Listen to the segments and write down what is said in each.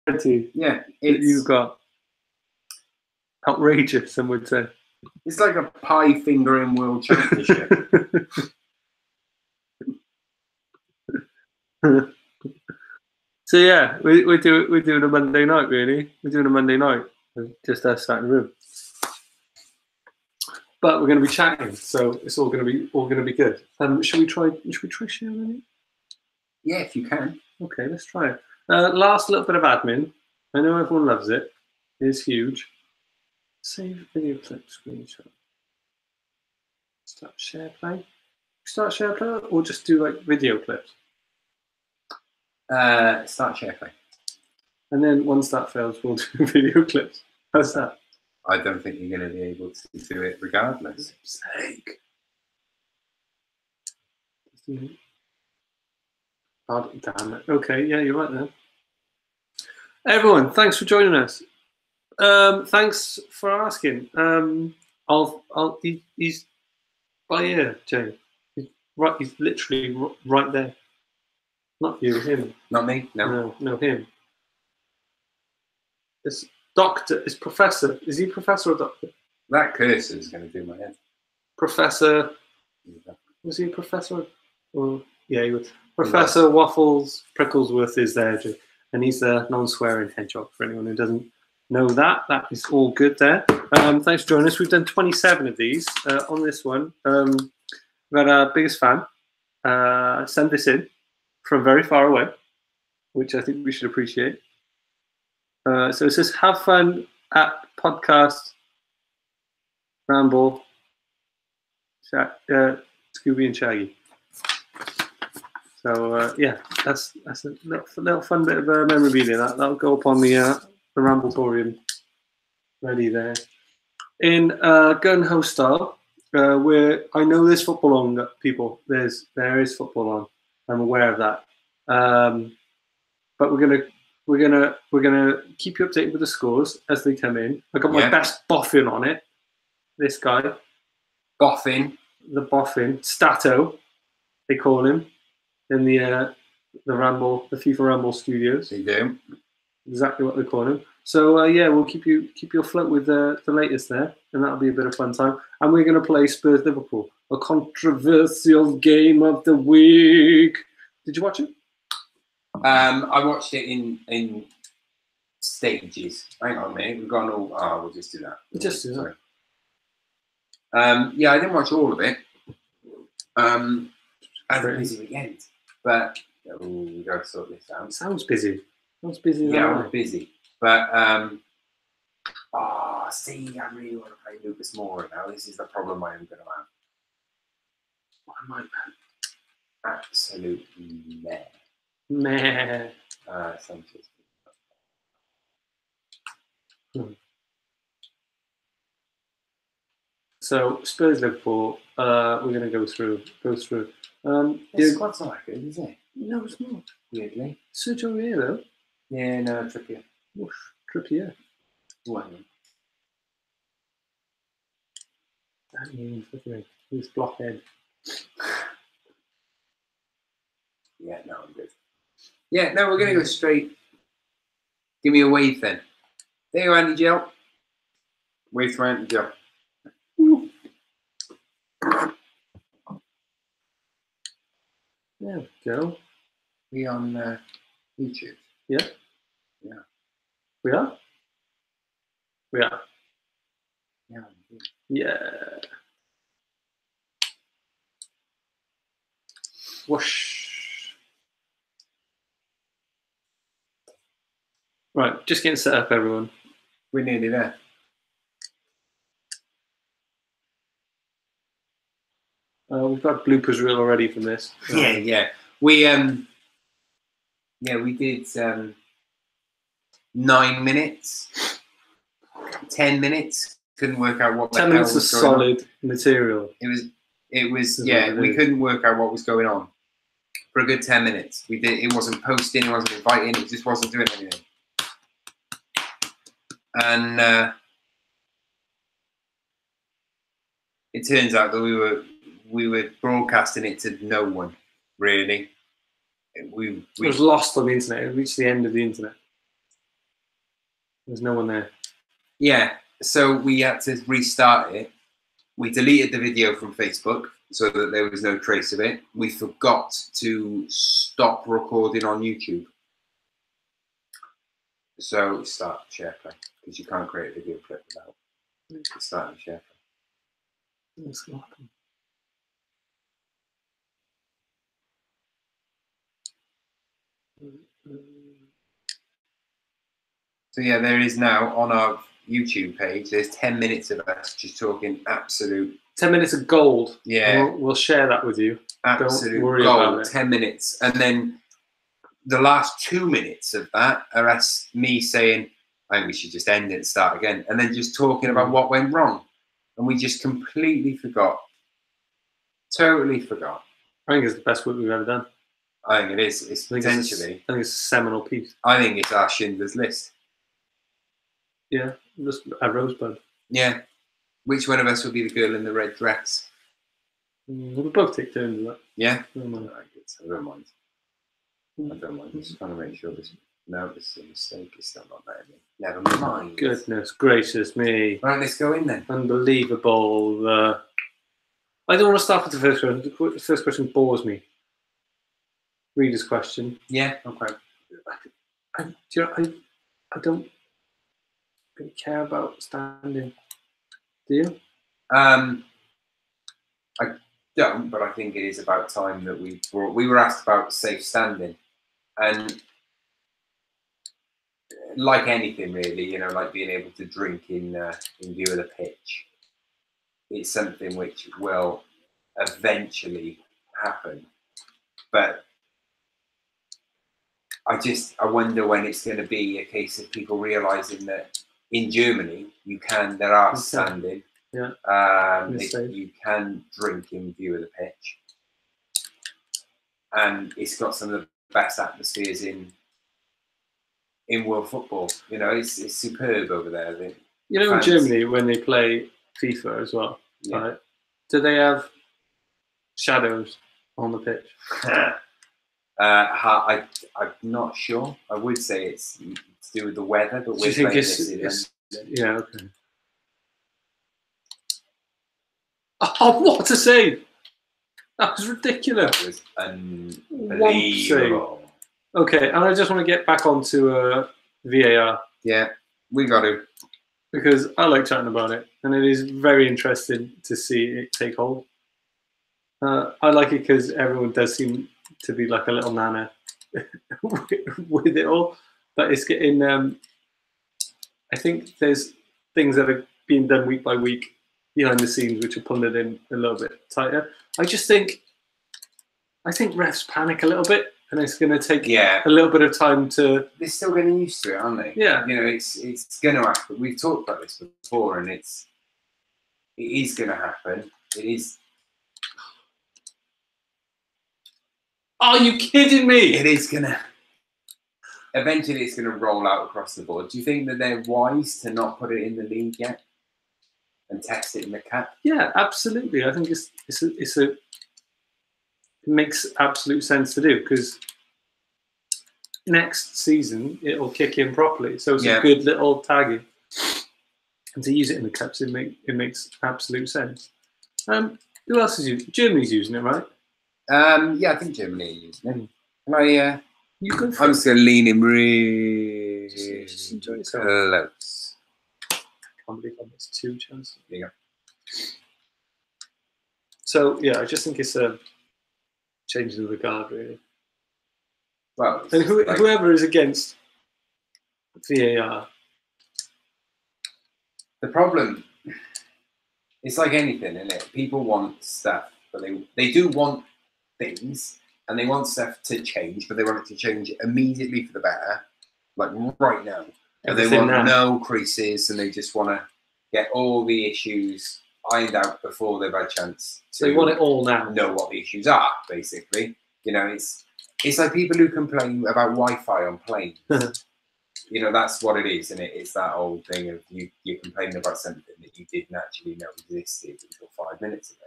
Yeah, that you've got. Outrageous, some would say. It's like a pie fingering world championship. So yeah, we're doing a Monday night, really. We're doing a Monday night, just us sat in the room. But we're going to be chatting, so it's all going to be good. Should we try sharing it? Yeah, if you can. Okay, let's try it. Last little bit of admin. I know everyone loves it. It's huge. Save video clip screenshot. Start share play. Start share play, or just do like video clips. Start share play. And then once that fails, we'll do video clips. How's that? I don't think you're going to be able to do it regardless. Sake. God damn it. Okay, yeah, you're right there. Everyone, thanks for joining us. Thanks for asking. He's by ear, Jay. He's literally right there. Not you, him. Not me? No. No, him. It's doctor, it's professor. Is he professor or doctor? That cursor is going to do my head. Professor. Was he a professor? Or, yeah, he was. Professor Waffles Pricklesworth is there, and he's a non-swearing hedgehog for anyone who doesn't know that. That is all good there. Thanks for joining us. We've done 27 of these on this one. We've had our biggest fan send this in from very far away, which I think we should appreciate. So it says, have fun at podcast Ramble, Scooby and Shaggy. So yeah, that's a little fun bit of memorabilia. That'll go up on the Rambletorium. Ready there. In Gun Ho style, where I know there's football on, people. There is football on. I'm aware of that. But we're gonna keep you updated with the scores as they come in. I got my best boffin on it. This guy, Boffin, the boffin, Stato, they call him in the Ramble, the FIFA Ramble studios. They do exactly what they call him. So yeah, we'll keep you afloat with the latest there, and that'll be a bit of fun time. And we're gonna play Spurs Liverpool, a controversial game of the week. Did you watch it? I watched it in stages. Hang on a minute, we've gone all. Oh, we'll just do that. Yeah, I didn't watch all of it. I had a busy weekend, but we got to sort this out. Sounds busy. Sounds busy. Yeah, I was busy, but see, I really want to play Lucas Moura now. This is the problem I am going to have. What am I? Absolute meh. Meh. Sanchez. So Spurs Liverpool, we're going to go through. The squad's not that good, is it? No, it's not. Weirdly. Sergio Aguero. Yeah, no, Trippier. Whoosh, Trippier. Well, that means he's blockhead. Yeah, no, I'm good. Yeah, no, we're going to go straight. Give me a wave then. There you go, Andy Gel. Wave for Andy Gel. There we go. We on YouTube? Yeah. Yeah. We are? We are. Yeah. Yeah. Whoosh. Right, just getting set up, everyone. We're nearly there. We've got bloopers reel already from this. Yeah. We did 9 minutes, 10 minutes. Couldn't work out what. 10 minutes of solid material. It was. We couldn't work out what was going on for a good 10 minutes. We did. It wasn't posting. It wasn't inviting. It just wasn't doing anything. And it turns out that we were broadcasting it to no one, really. It was lost on the internet. It reached the end of the internet. There's no one there. Yeah, so we had to restart it. We deleted the video from Facebook so that there was no trace of it. We forgot to stop recording on YouTube. So start share play, because you can't create a video clip without starting share play. What's going to happen? So yeah, there is now on our YouTube page, there's 10 minutes of us just talking absolute 10 minutes of gold. Yeah. We'll share that with you. absolute Don't worry about gold. it. 10 minutes. And then the last 2 minutes of that are us, me saying, I think we should just end it and start again. And then just talking about what went wrong. And we just completely forgot. Totally forgot. I think it's the best work we've ever done. I think it is. It's potentially. I think it's a seminal piece. I think it's our Schindler's List. Yeah, just a rosebud. Yeah. Which one of us will be the girl in the red dress? We'll both take turns with that. Yeah? I don't mind. I don't mind. I don't mind. I'm just trying to make sure this. No, this is a mistake. It's still not letting me. Never mind. Goodness gracious me. Right, let's go in then. Unbelievable. I don't want to start with the first question. The first question bores me. Reader's question. Yeah, okay. I don't really care about standing. Do you? I don't, but I think it is about time that we were asked about safe standing, and like anything really, you know, like being able to drink in view of the pitch, it's something which will eventually happen, but I wonder when it's going to be a case of people realizing that in Germany there are standing. Yeah. You can drink in view of the pitch, and it's got some of the best atmospheres in world football. You know, it's superb over there. You know, in Germany when they play FIFA as well, right? Do they have shadows on the pitch? I'm not sure. I would say it's to do with the weather, but we're playing this in London. Yeah, okay. Oh, what a save! That was ridiculous. That was unbelievable. Okay, and I just want to get back onto VAR. Yeah, we got to. Because I like chatting about it, and it is very interesting to see it take hold. I like it because everyone does seem to be like a little nana with it all. But it's getting, I think there's things that are being done week by week behind the scenes which are pulling it in a little bit tighter. I think refs panic a little bit, and it's going to take a little bit of time to... They're still getting used to it, aren't they? Yeah. You know, it's going to happen. We've talked about this before, and it is going to happen. It is... Are you kidding me? It is going to... Eventually, it's going to roll out across the board. Do you think that they're wise to not put it in the league yet and test it in the cup? Yeah, absolutely. I think it makes absolute sense to do, because next season it'll kick in properly. So it's a good little tagging, and to use it in the cups, it makes absolute sense. Who else is using? Germany's using it, right? Yeah, I think Germany are using it. And I'm just going to lean in really close. I can't believe I missed 2 chances. There you go. So yeah, I just think it's a change of the guard, really. Well, and whoever is against VAR. The problem, it's like anything, isn't it? People want stuff, but they do want things, and they want stuff to change, but they want it to change immediately for the better, like right now. And they want no creases, and they just want to get all the issues ironed out before they've had a chance to... They want it all now. Know what the issues are, basically. You know, it's like people who complain about Wi-Fi on planes. You know, that's what it is, and it's that old thing of you're complaining about something that you didn't actually know existed until 5 minutes ago.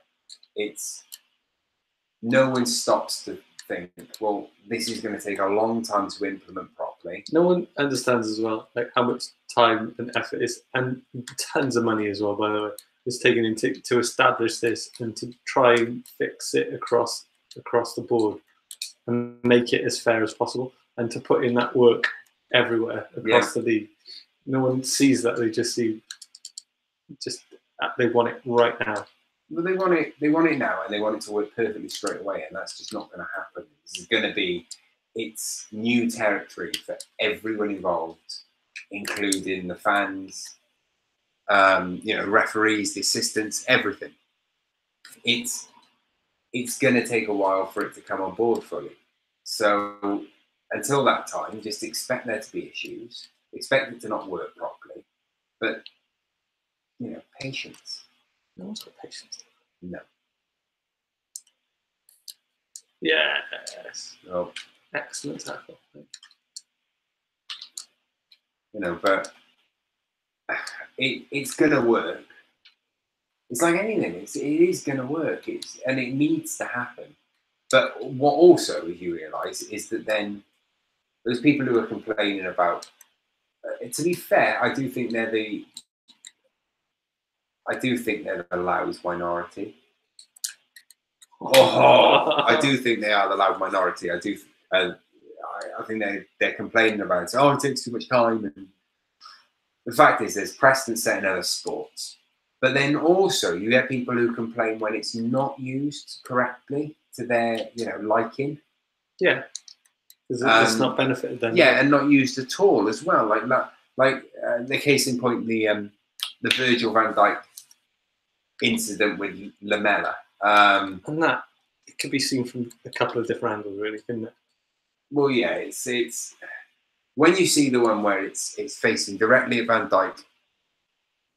No one stops to think, well, this is going to take a long time to implement properly. No one understands as well, like how much time and effort is, and tons of money as well, by the way, is taken into to establish this and to try and fix it across the board and make it as fair as possible, and to put in that work everywhere across the league. No one sees that; they just see, they want it right now. Well, they want it now, and they want it to work perfectly straight away, and that's just not going to happen. This is going to be, it's new territory for everyone involved, including the fans, referees, the assistants, everything. It's going to take a while for it to come on board fully. So until that time, just expect there to be issues, expect it to not work properly, but patience. No one's got patience. No. Yes. Oh. Excellent tackle. But it's going to work. It's like anything. It is going to work. And it needs to happen. But what also, as you realise, is that then those people who are complaining about. To be fair, I do think they're the loud minority. I do think they are the loud minority. I do. I think they're complaining about it. It takes too much time. And the fact is, there's precedent set in other sports. But then also, you get people who complain when it's not used correctly to their, liking. Yeah, it's not benefited them. Yeah, and not used at all as well. Like the case in point, the Virgil van Dijk incident with Lamela. And that it could be seen from a couple of different angles, really, couldn't it? Well, yeah, it's when you see the one where it's facing directly at Van Dijk,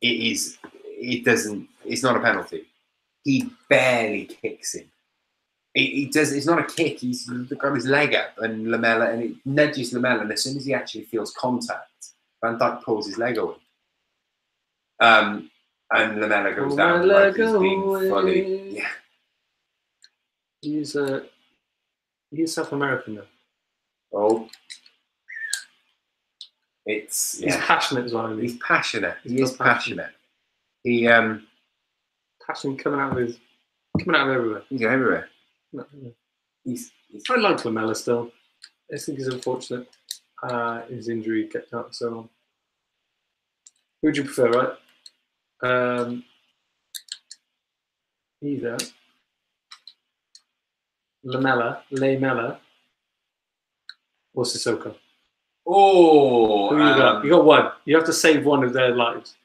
it's not a penalty. He barely kicks him. It's not a kick. He's got his leg up and Lamela, and it nudges Lamela, and as soon as he actually feels contact, Van Dijk pulls his leg away. And Lamela goes down like he's being fully. Yeah. He's South American though. Oh. He's passionate as well. He's passionate. He is passionate. He passion coming out of everywhere. He's everywhere. No. He's I like Lamela still. I think he's unfortunate. His injury kept out so long. Who would you prefer, right? Either Lamela, or Sissoko. Oh, who you got? You got one. You have to save one of their lives.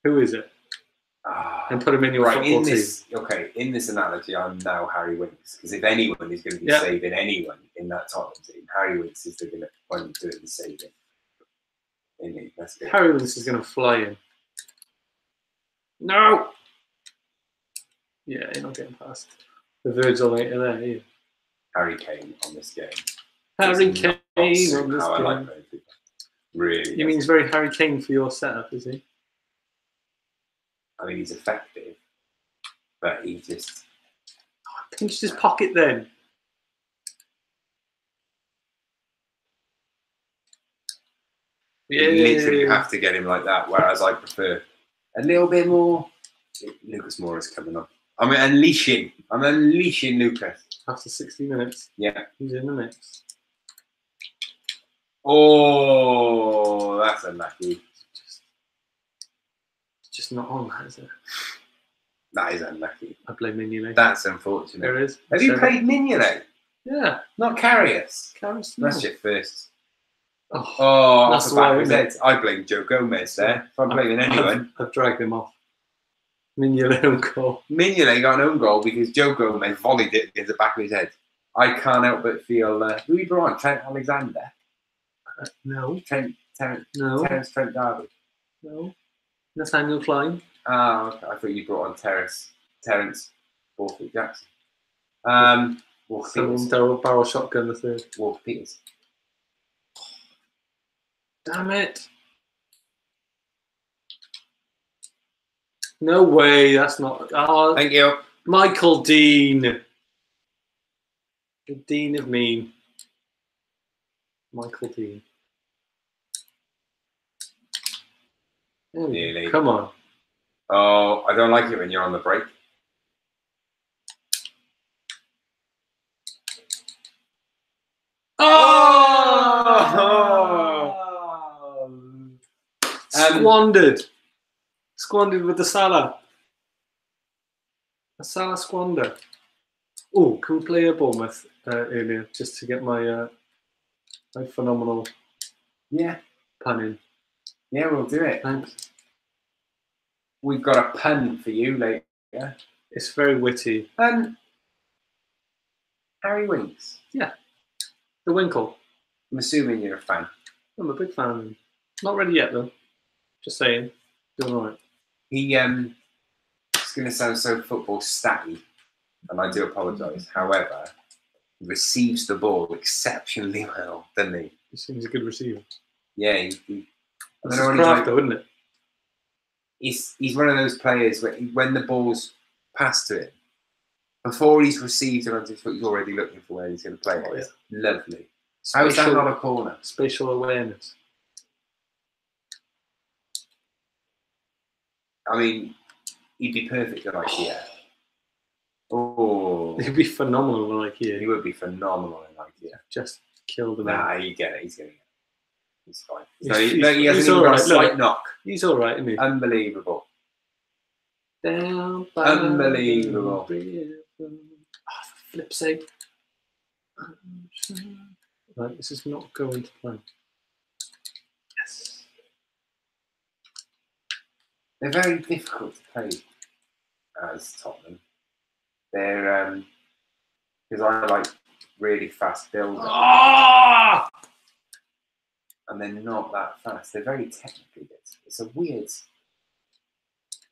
Who is it? And put him in your football team. Okay, in this analogy, I'm now Harry Winks, because if anyone is going to be saving anyone in that Tottenham team, Harry Winks is going to want to do the saving. Harry Winks is going to fly in. No. Yeah, you're not getting past the Virgil later there, are you? Harry Kane on this game. Harry Kane on this game. I like those people. Really. You mean he's very Harry Kane for your setup, is he? I mean, he's effective, but he just pinched his pocket then. You literally have to get him like that. Whereas I prefer a little bit more. Lucas Moura's coming on. I'm unleashing Lucas. After 60 minutes. Yeah. He's in the mix. Oh, that's unlucky. Just not on that, is it? That is unlucky. I blame Mignolet. That's unfortunate. There it is. Have you played Mignolet? Yeah. Not Karius? Karius, no. That's your first. Oh, that's the back of his head. I blame Joe Gomez there. If I'm blaming anyone. I've dragged him off. Mignolet own goal. Mignolet got an own goal because Joe Gomez volleyed it against the back of his head. I can't help but feel. Who you brought on? Trent Alexander? No. Trent D'Arby? No. Nathaniel Klein. Ah, okay. I thought you brought on Terence Borthwick Jackson. Someone barrel shotgun the third. Walker Peters. Damn it. No way, that's not. Thank you. Michael Dean. The Dean of Mean. Michael Dean. Nearly. Come on. Oh, I don't like it when you're on the break. Oh! Squandered. Squandered with the Salah. A Salah squander. Oh, can we play a Bournemouth earlier just to get my my phenomenal pun in? Yeah, we'll do it. Thanks. We've got a pun for you later. It's very witty. Harry Winks. Yeah. The Winkle. I'm assuming you're a fan. I'm a big fan of him. Not ready yet though. Just saying. Doing alright. It's going to sound so football statty, and I do apologise. However, he receives the ball exceptionally well, doesn't he? He seems a good receiver. Yeah, That's his craft though, isn't it? He's one of those players where when the ball's passed to him, before he's received it onto his foot, he's already looking for where he's going to play it. It's lovely. How is that not a corner? Spatial awareness. I mean, he'd be perfect at IKEA. Oh, He'd be phenomenal in IKEA. he would be phenomenal in IKEA. Just kill the man. Nah, you get it. He's going to get it. He's fine. He's He hasn't even got a slight knock. He's all right, isn't he? Unbelievable. Down by Unbelievable. the for flip's sake. Right, this is not going to plan. Yes. They're very difficult to play as Tottenham. They're because I like really fast build Ah! and they're not that fast. They're very technically good. It's a weird.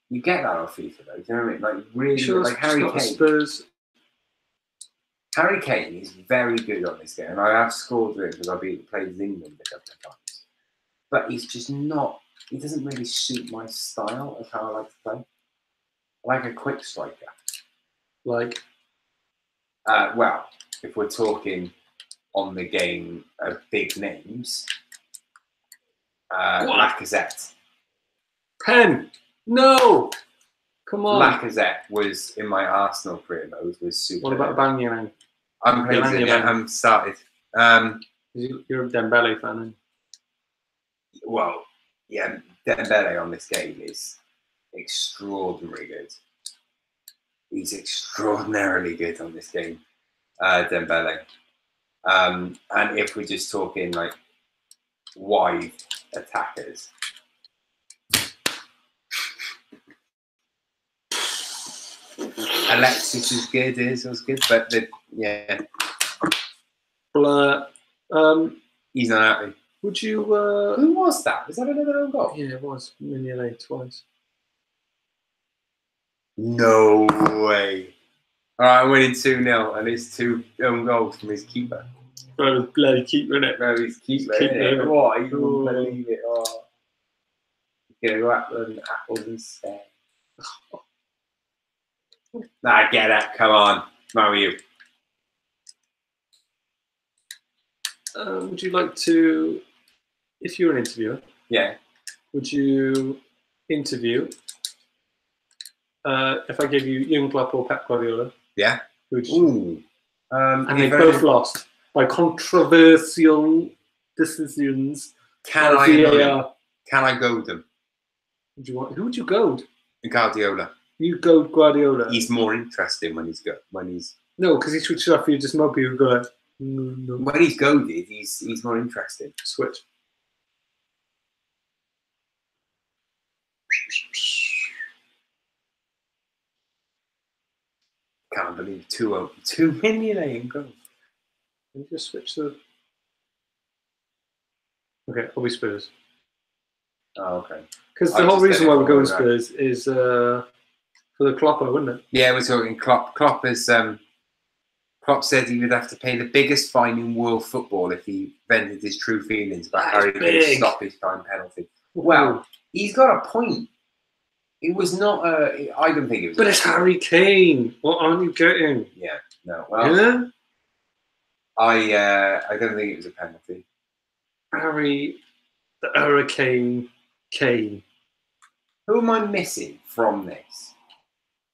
You get that on FIFA though. Do you know what I mean? Like really, Sure, like Harry Kane. Spurs. Harry Kane is very good on this game, and I have scored with him because I played with England a couple of times. But he's just not. He doesn't really suit my style of how I like to play. I like a quick striker. Like, well, if we're talking on the game of big names, Lacazette. Pen. No. Come on. Lacazette was in my Arsenal career mode. Was super. What about Banyang? I'm playing. Yeah, I'm started. You're a Dembele fan, aren't you? Well, yeah, Dembele on this game is extraordinarily good. He's extraordinarily good on this game, Dembele. And if we're just talking like wide attackers, Alexis is good, was good, but yeah. Blur. He's not happy. Would you? Who was that? Was that another own goal? Yeah, it was. Mignolet twice. No way. All right, I'm winning 2-0, and it's 2 own goals from his keeper. Bro, was bloody keeper, innit? No, his keeper. Keeper. What? You wouldn't believe it. Oh. You're going to go apples instead. Nah, get it. Come on. How are you? Would you like to, if you were an interviewer, would you interview, if I gave you Jurgen Klopp or Pep Guardiola? Yeah. Who'd you? Ooh. And they both lost by controversial decisions. Can I goad them? Who would you goad? Guardiola. You goad Guardiola. He's more interesting when he's no, because he switches off. You just mob you go like. No. When he's goaded, he's more interesting. Switch. Can't believe 2 million goals. Can you just switch the? Okay, I'll be Spurs. Oh, okay. Because the whole reason why we're going Spurs is for the Klopper, wouldn't it? Yeah, we're talking Klopp. Klopp said he would have to pay the biggest fine in world football if he vented his true feelings about Harry Kane's stoppage time penalty. Well, he's got a point. It was not a. I don't think it was. But it's Harry Kane. What aren't you getting? Yeah. No. Well. Yeah? I don't think it was a penalty. Harry, the Hurricane Kane. Who am I missing from this?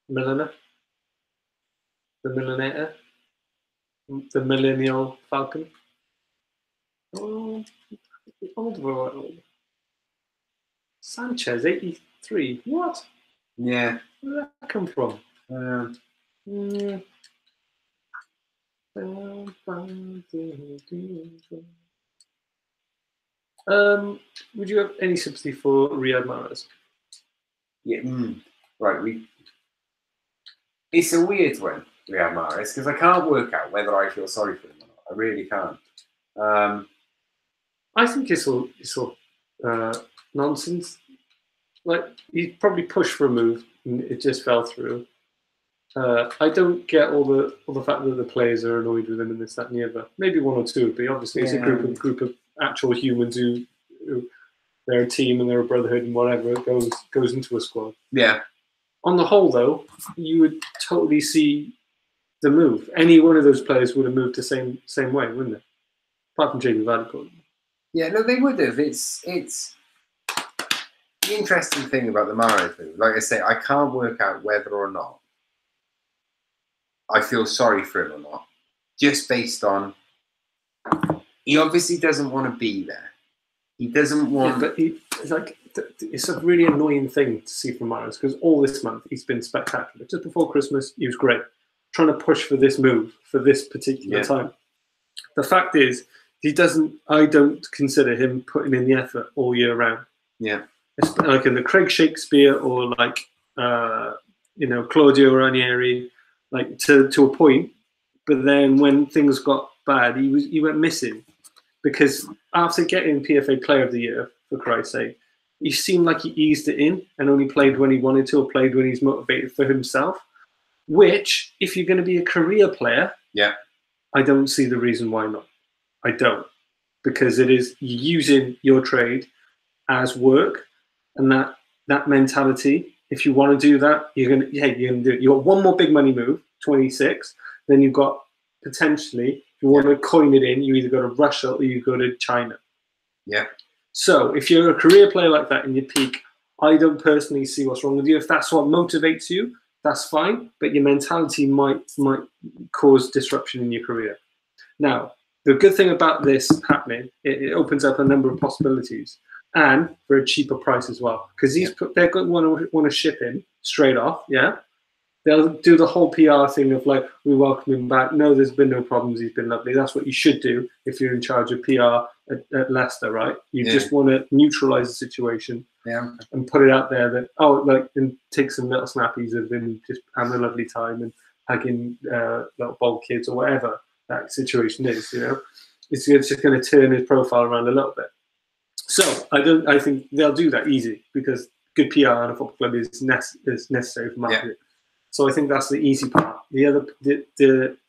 Milliner? The Millinator? The Millennial Falcon? Oh, old. Sanchez, 83. What? Yeah. Where did that come from? Would you have any sympathy for Riyad Mahrez? Yeah. Right. It's a weird one, Riyad Mahrez, because I can't work out whether I feel sorry for him or not. I really can't. I think it's all nonsense. Like, he probably pushed for a move and it just fell through. I don't get all the fact that the players are annoyed with him and this, that, and the other. Maybe one or two, but obviously it's a group of actual humans who they're a team and they're a brotherhood and whatever goes into a squad. Yeah. On the whole, though, you would totally see the move. Any one of those players would have moved the same way, wouldn't it? Apart from Jamie Vardy. Yeah, no, they would have. It's the interesting thing about the Mahrez move. Like I say, I can't work out whether or not I feel sorry for him or not, just based on he obviously doesn't want to be there. He doesn't want. Yeah, but it's a really annoying thing to see from Mahrez because all this month he's been spectacular. Just before Christmas, he was great, trying to push for this move for this particular time. The fact is, he doesn't. I don't consider him putting in the effort all year round. Yeah, it's like in the Craig Shakespeare or like Claudio Ranieri, like to a point. But then when things got bad, he went missing because after getting PFA Player of the Year, for Christ's sake, he seemed like he eased it in and only played when he wanted to or played when he's motivated for himself. Which, if you're going to be a career player, I don't see the reason why not. I don't, because it is using your trade as work, and that mentality. If you want to do that, you're gonna do it. You got one more big money move, 26. Then you've got potentially, if you want to coin it in, you either go to Russia or you go to China. Yeah. So if you're a career player like that in your peak, I don't personally see what's wrong with you. If that's what motivates you, that's fine. But your mentality might cause disruption in your career. Now, the good thing about this happening, it opens up a number of possibilities, and for a cheaper price as well. Because they're going to want to ship him straight off. Yeah, they'll do the whole PR thing of like, we welcome him back. No, there's been no problems. He's been lovely. That's what you should do if you're in charge of PR at Leicester, right? You just want to neutralize the situation and put it out there that and take some little snappies of him just having a lovely time and hugging little bald kids or whatever that situation is. It's just going to turn his profile around a little bit. So I think they'll do that easy because good PR in a football club is necessary for marketing. So I think that's the easy part. The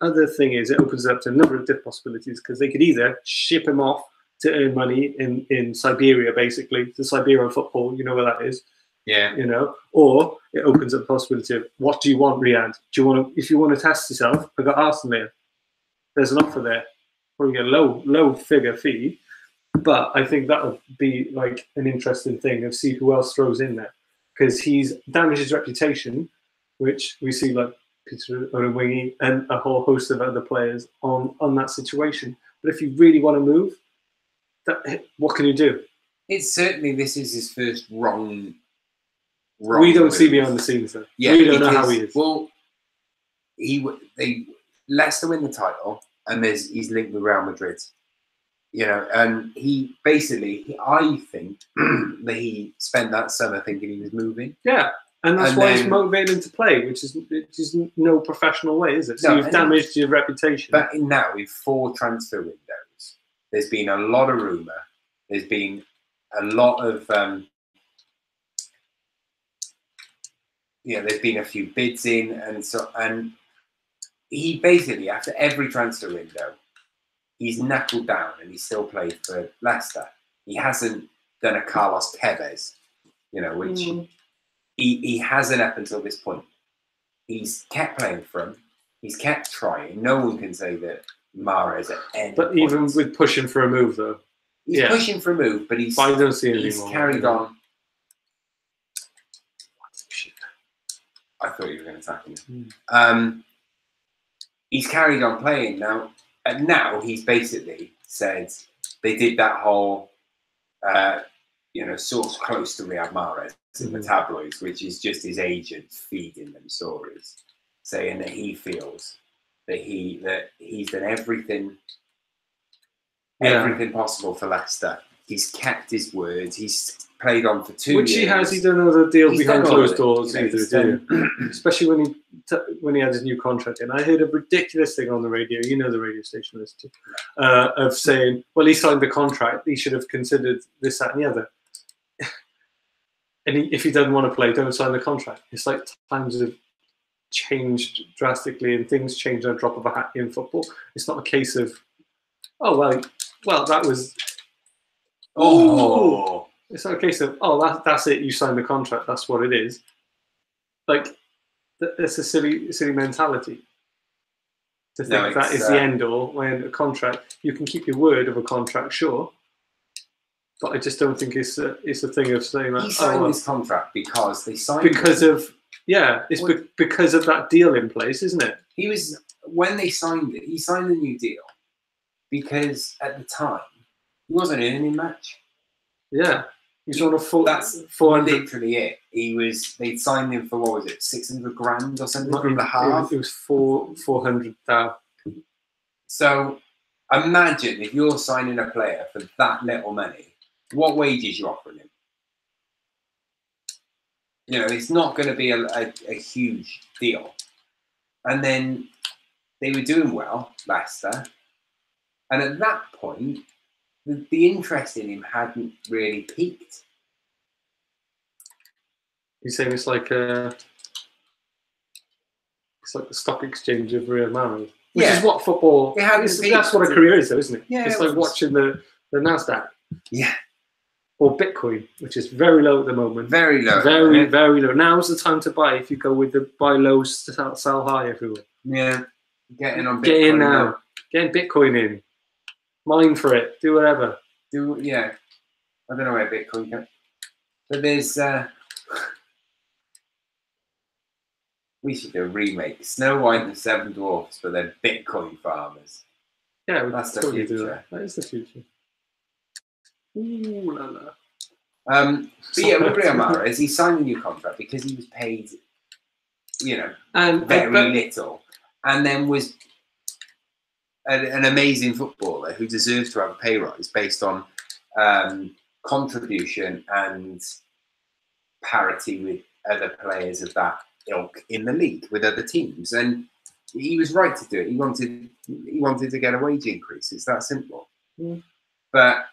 other thing is it opens up to a number of different possibilities because they could either ship him off to earn money in Siberia, basically, the Siberian football, you know where that is. Yeah. Or it opens up the possibility of what do you want, Riyad? If you want to test yourself, I got Arsenal there. There's an offer there. Probably a low figure fee. But I think that would be like an interesting thing of see who else throws in there. Because he's damaged his reputation, which we see like Peter Odemwingie and a whole host of other players on that situation. But if you really want to move, what can you do? It's certainly this is his first wrong we don't move. see behind the scenes though. Yeah, we don't know how he is. Well, Leicester win the title, and he's linked with Real Madrid. And he basically, I think that he spent that summer thinking he was moving. Yeah, and that's why he's motivated him to play, which is no professional way, is it? So you've damaged your reputation. But now, with 4 transfer windows, there's been a lot of rumour. There's been a lot of there's been a few bids in, and he basically, after every transfer window, he's knuckled down and he still played for Leicester. He hasn't done a Carlos Tevez, which he hasn't up until this point. He's kept playing for him. He's kept trying. No one can say that Mahrez at any But point. even with pushing for a move, though. He's pushing for a move, but he's, I don't see it he's anymore. carried on. I thought you were going to tackle him. He's carried on playing now. And now he's basically said they did that whole, source close to Riyad Mahrez in the tabloids, which is just his agent feeding them stories, saying that he feels that he's done everything possible for Leicester. He's kept his words. He's played on for 2 years. Which he has. He done another deal behind closed doors, either, especially when he had his new contract in. I heard a ridiculous thing on the radio. You know the radio station list too, of saying, "Well, he signed the contract. He should have considered this, that, and the other." And if he doesn't want to play, don't sign the contract. It's like times have changed drastically, and things change on a drop of a hat in football. It's not a case of, "Oh well, that was." Oh. It's not a case of, that's it, you signed the contract, that's what it is. Like, that's a silly mentality. To think that is the end all, when a contract, you can keep your word of a contract, sure. But I just don't think it's a thing of saying that. He signed this contract because they signed because of that deal in place, isn't it? When they signed it, he signed a new deal because at the time, he wasn't earning much. Yeah. He's on a full. That's 400. Literally it. They'd signed him for, what was it, 600 grand or something from the half? It was 400,000. So imagine if you're signing a player for that little money, what wages you're offering him. It's not going to be a huge deal. And then they were doing well, Leicester. And at that point, the interest in him hadn't really peaked. You're saying it's like the stock exchange of Riyad Mahrez, which is what football. That's what a career is, though, isn't it? Yeah, it's like watching the Nasdaq. Yeah. Or Bitcoin, which is very low at the moment. Very low. Very, very low. Now's the time to buy if you go with the buy low, sell high everywhere. Yeah. Getting on Bitcoin. Get in now. Getting Bitcoin in. Mine for it. Do whatever. I don't know where Bitcoin goes. But there's we should do a remake. Snow White and the Seven Dwarfs, but they're Bitcoin farmers. Yeah, that's the future. That is the future. Ooh la la. But yeah, with Riyad Mahrez, he signed a new contract because he was paid, very little, and then was an amazing footballer who deserves to have a pay rise based on contribution and parity with other players of that ilk in the league with other teams. And he was right to do it. He wanted to get a wage increase. It's that simple. Mm. But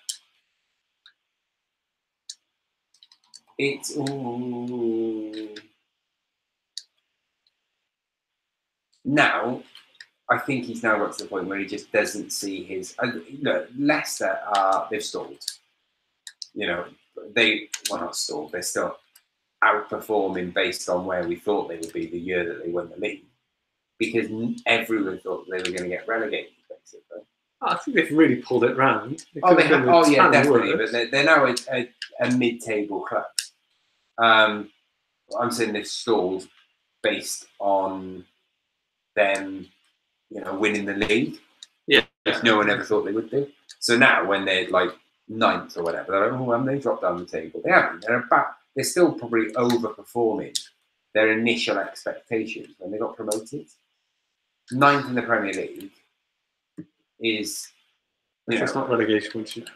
now, I think he's now got to the point where he just doesn't see his. Look, Leicester they've stalled. Not stalled. They're still outperforming based on where we thought they would be the year that they won the league, because everyone thought they were going to get relegated. Basically, I think they've really pulled it round. Definitely. But they're now a mid-table club. I'm saying they've stalled based on them, winning the league. Yeah. Which no one ever thought they would do. So now, when they're like 9th or whatever, they're like, haven't they dropped down the table? They haven't. They're still probably overperforming their initial expectations when they got promoted. 9th in the Premier League is. It's not relegation, which it's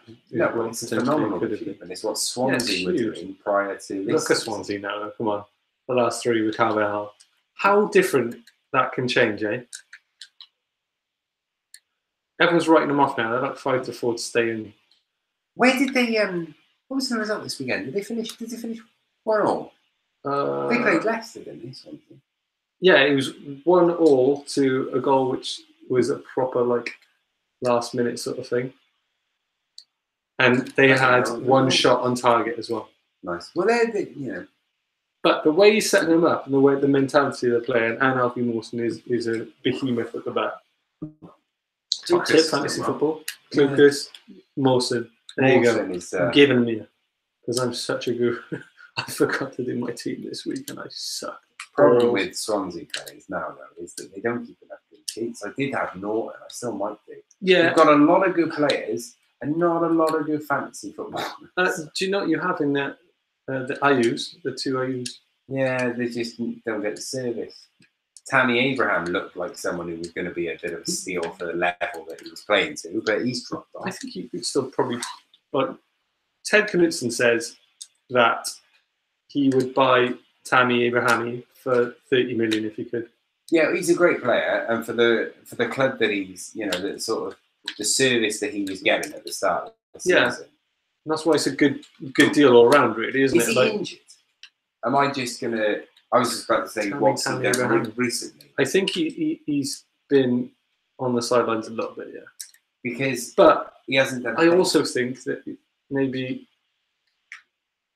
a phenomenal achievement. It's what Swansea were doing prior to this. Look at Swansea now. Come on, the last 3 with Carvajal. How different that can change, eh? Everyone's writing them off now. They're like 5-4 to stay in. Where did they? What was the result this weekend? Did they finish 1-1? They played Leicester, didn't they? Swansea? Yeah, it was 1-1 to a goal, which was a proper last minute sort of thing. And they had one shot on target as well. Nice. Well, But the way he's setting them up and the mentality they're playing, and Alfie Mawson is a behemoth at the back. That's it, fantasy football. Lucas, Mawson. There you go. I'm giving me because I'm such a guru. I forgot to do my team this week and I suck. Problem with Swansea players now, though, is that they don't keep enough good sheets. I did have Norton, I still might do. Yeah. They've got a lot of good players and not a lot of good fantasy football. Do you know what you have in that I use, the two I use? Yeah, they just don't get the service. Tammy Abraham looked like someone who was going to be a bit of a steal for the level that he was playing to, but he's dropped off. I think you could still probably... Like, Ted Knutson says that he would buy Tammy Abraham for 30 million if he could. Yeah, he's a great player, and for the club that he's, you know, the sort of the service that he was getting at the start of the season. And that's why it's a good deal all around, really, isn't it? Is he injured? Am I just gonna? I was just about to say what's he done recently. I think he's been on the sidelines a little bit, yeah. But he hasn't done. I also think that maybe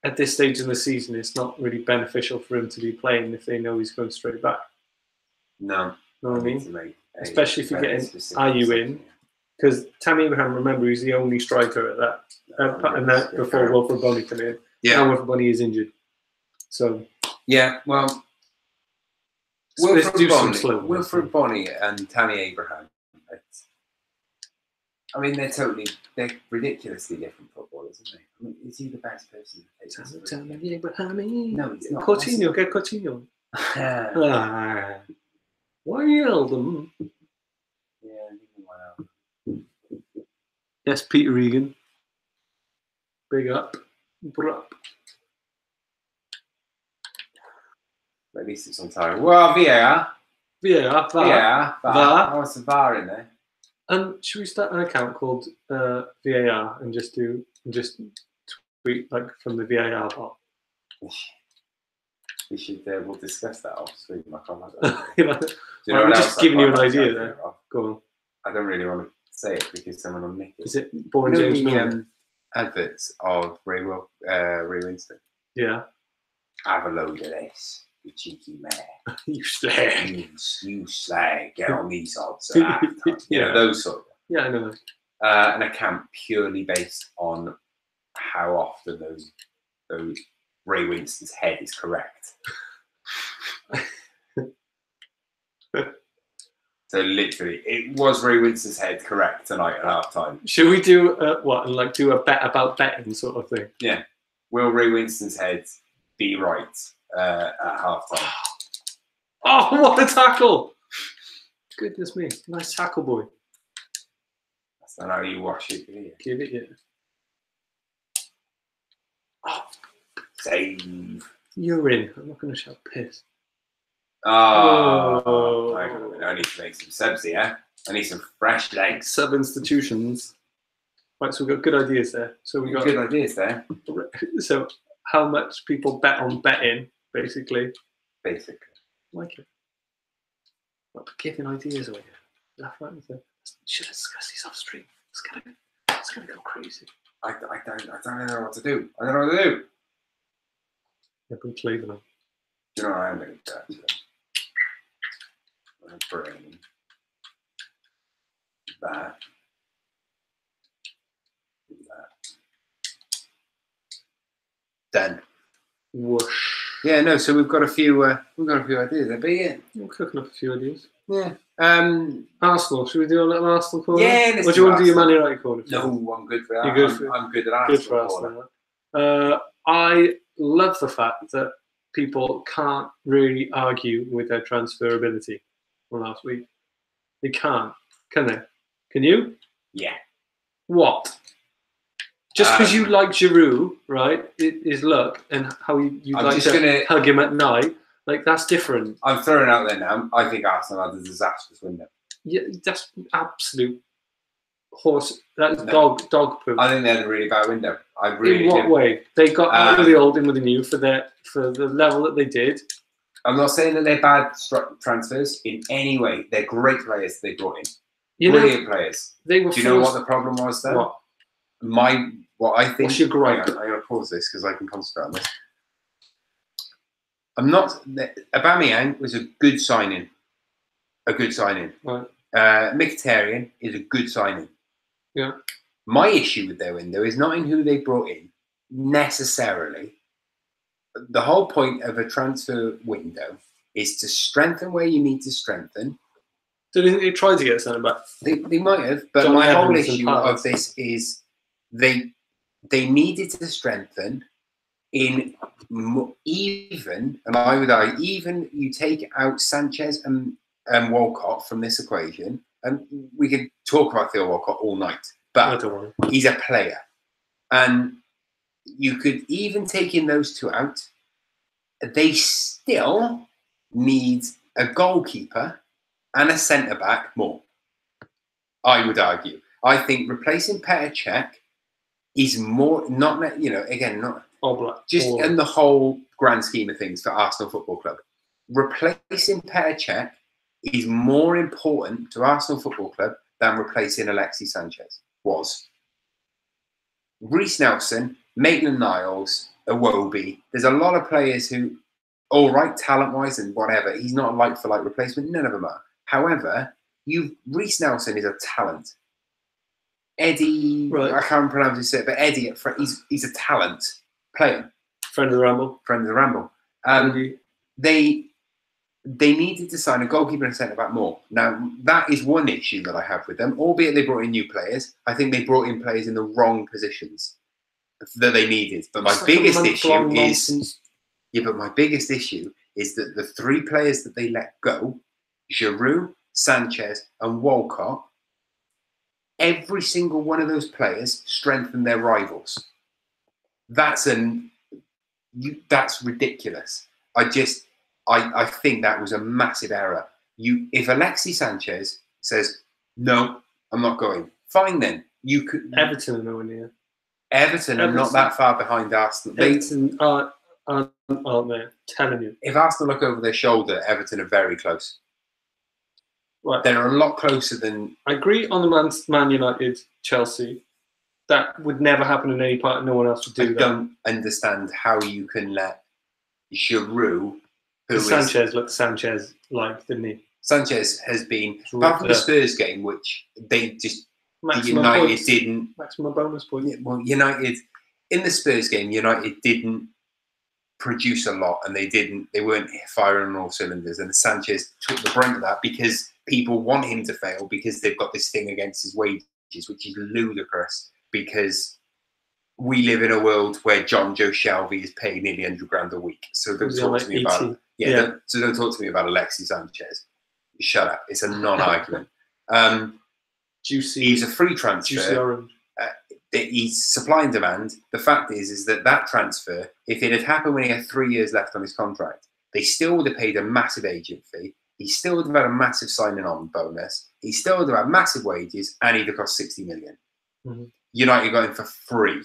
at this stage in the season, it's not really beneficial for him to be playing if they know he's going straight back. No, know what I mean? Especially if you're getting Ayew in, because Tammy Abraham, remember, he's the only striker at that, and that before Wilfred Bonny came in. Yeah, now Wilfred Bonny is injured, so yeah. Well, Wilfred Bonny and Tammy Abraham. I mean, they're ridiculously different footballers, isn't they? I mean, is he the best person to take Tammy Abraham? No, he's not. Coutinho, get Coutinho. Wild. Yeah, yes, Peter Egan. Big up. Brup. At least it's on time. Well, VAR. VAR. Oh, it's a VAR in there. And should we start an account called VAR and just tweet like from the VAR bot? We should. We'll discuss that off stream. I can't. I'm just giving you an idea there. Go on. I don't really want to say it because someone will nick it. Is it Born James adverts of Ray Winston? Yeah. Have a load of this, you cheeky man. You slag. You slag. Get on these odds. You know, those sort of. Yeah, I know. An account purely based on how often those Ray Winston's head is correct. So literally, it was Ray Winston's head correct tonight at half time. Should we do what? Like do a bet about betting sort of thing? Yeah. Will Ray Winston's head be right at half time? Oh, what a tackle! Goodness me, nice tackle, boy. That's not how you wash it, do you? Give it, yeah. Oh, save. You're in. I'm not going to shout piss. Oh. I need to make some subs here. I need some fresh legs. Sub-institutions. Right, so we've got good ideas there. So we got good ideas there. So how much people bet on betting, basically. Basically. Like it. Not giving ideas away. Left, right, and should I discuss these off stream? It's gonna go crazy. I don't know what to do. I don't know what to do. Everyone's leaving them. Do you know what I'm going to do actually? I'm bring that. Done. Whoosh. Yeah, no. So we've got a few ideas there, but yeah, we're cooking up a few ideas. Yeah. Arsenal. Should we do a little Arsenal corner? Yeah. Or do you want to do your Man United corner? No, I'm good for that. You're good for I'm good at Arsenal corner. I love the fact that people can't really argue with their transferability from last week. They can't, can they? Can you? Yeah. What? Just because you like Giroud, right? His look and how you like to hug him at night, like that's different. I'm throwing out there now. I think Arsenal had a disastrous window. Yeah, that's absolute horse. That's dog poop. I think they had a really bad window. I really. In what way? They got out of the old, in with the new for the level that they did. I'm not saying that they're bad transfers in any way. They're great players they brought in. Brilliant players. They were. Do you know what the problem was then? What I think. What's your gripe? I'm going to pause this because I can concentrate on this. I'm not. Aubameyang was a good signing. A good signing. Right. Mkhitaryan is a good signing. Yeah. My issue with their window is not in who they brought in necessarily. The whole point of a transfer window is to strengthen where you need to strengthen. Did they try to get a centre back? They might have, but Johnny my whole Evans and issue Paz. of this is they needed to strengthen in even, and I would argue, even you take out Sanchez and Walcott from this equation, and we could talk about Theo Walcott all night, but he's a player. And you could even take in those two out, they still need a goalkeeper and a centre-back more, I would argue. I think replacing Petr Cech is more, not, you know, again, not just in the whole grand scheme of things for Arsenal Football Club. Replacing Petr Cech is more important to Arsenal Football Club than replacing Alexis Sanchez was. Reece Nelson, Maitland-Niles, Iwobi, there's a lot of players who, all right, talent-wise and whatever, he's not a like-for-like replacement, none of them are. However, Reece Nelson is a talent. Eddie, right. I can't pronounce his name, but Eddie, he's a talent player. Friend of the Ramble. Friend of the Ramble. They needed to sign a goalkeeper and a centre-back more. Now, that is one issue that I have with them, albeit they brought in new players. I think they brought in players in the wrong positions that they needed. But my biggest issue is... Yeah, but my biggest issue is that the three players that they let go, Giroud, Sanchez and Walcott, every single one of those players strengthened their rivals. That's ridiculous. I think that was a massive error. If Alexis Sanchez says, no, I'm not going, fine then. You could. Everton are nowhere near. Everton are not that far behind Arsenal. Everton aren't they? Telling you. If Arsenal look over their shoulder, Everton are very close. Right. They're a lot closer than... I agree on the Man United, Chelsea. That would never happen in any part. No one else would do that. I don't understand how you can let Giroud... Sanchez looked Sanchez-like, didn't he? Sanchez has been... Apart from the Spurs game, which they just... Maximum United points. Didn't... Maximum bonus points. Yeah, well, United... In the Spurs game, United didn't produce a lot, and they weren't firing on all cylinders, and Sanchez took the brunt of that because people want him to fail because they've got this thing against his wages, which is ludicrous because we live in a world where John Joe Shelby is paid nearly 100 grand a week. So don't talk to me about so don't talk to me about Alexis Sanchez. Shut up. It's a non-argument. Juicy. He's a free transfer. Juicy orange. He's supply and demand. The fact is that transfer, if it had happened when he had 3 years left on his contract, they still would have paid a massive agent fee. He still would have had a massive signing on bonus. He still would have had massive wages, and he'd have cost 60 million. Mm-hmm. United got him for free.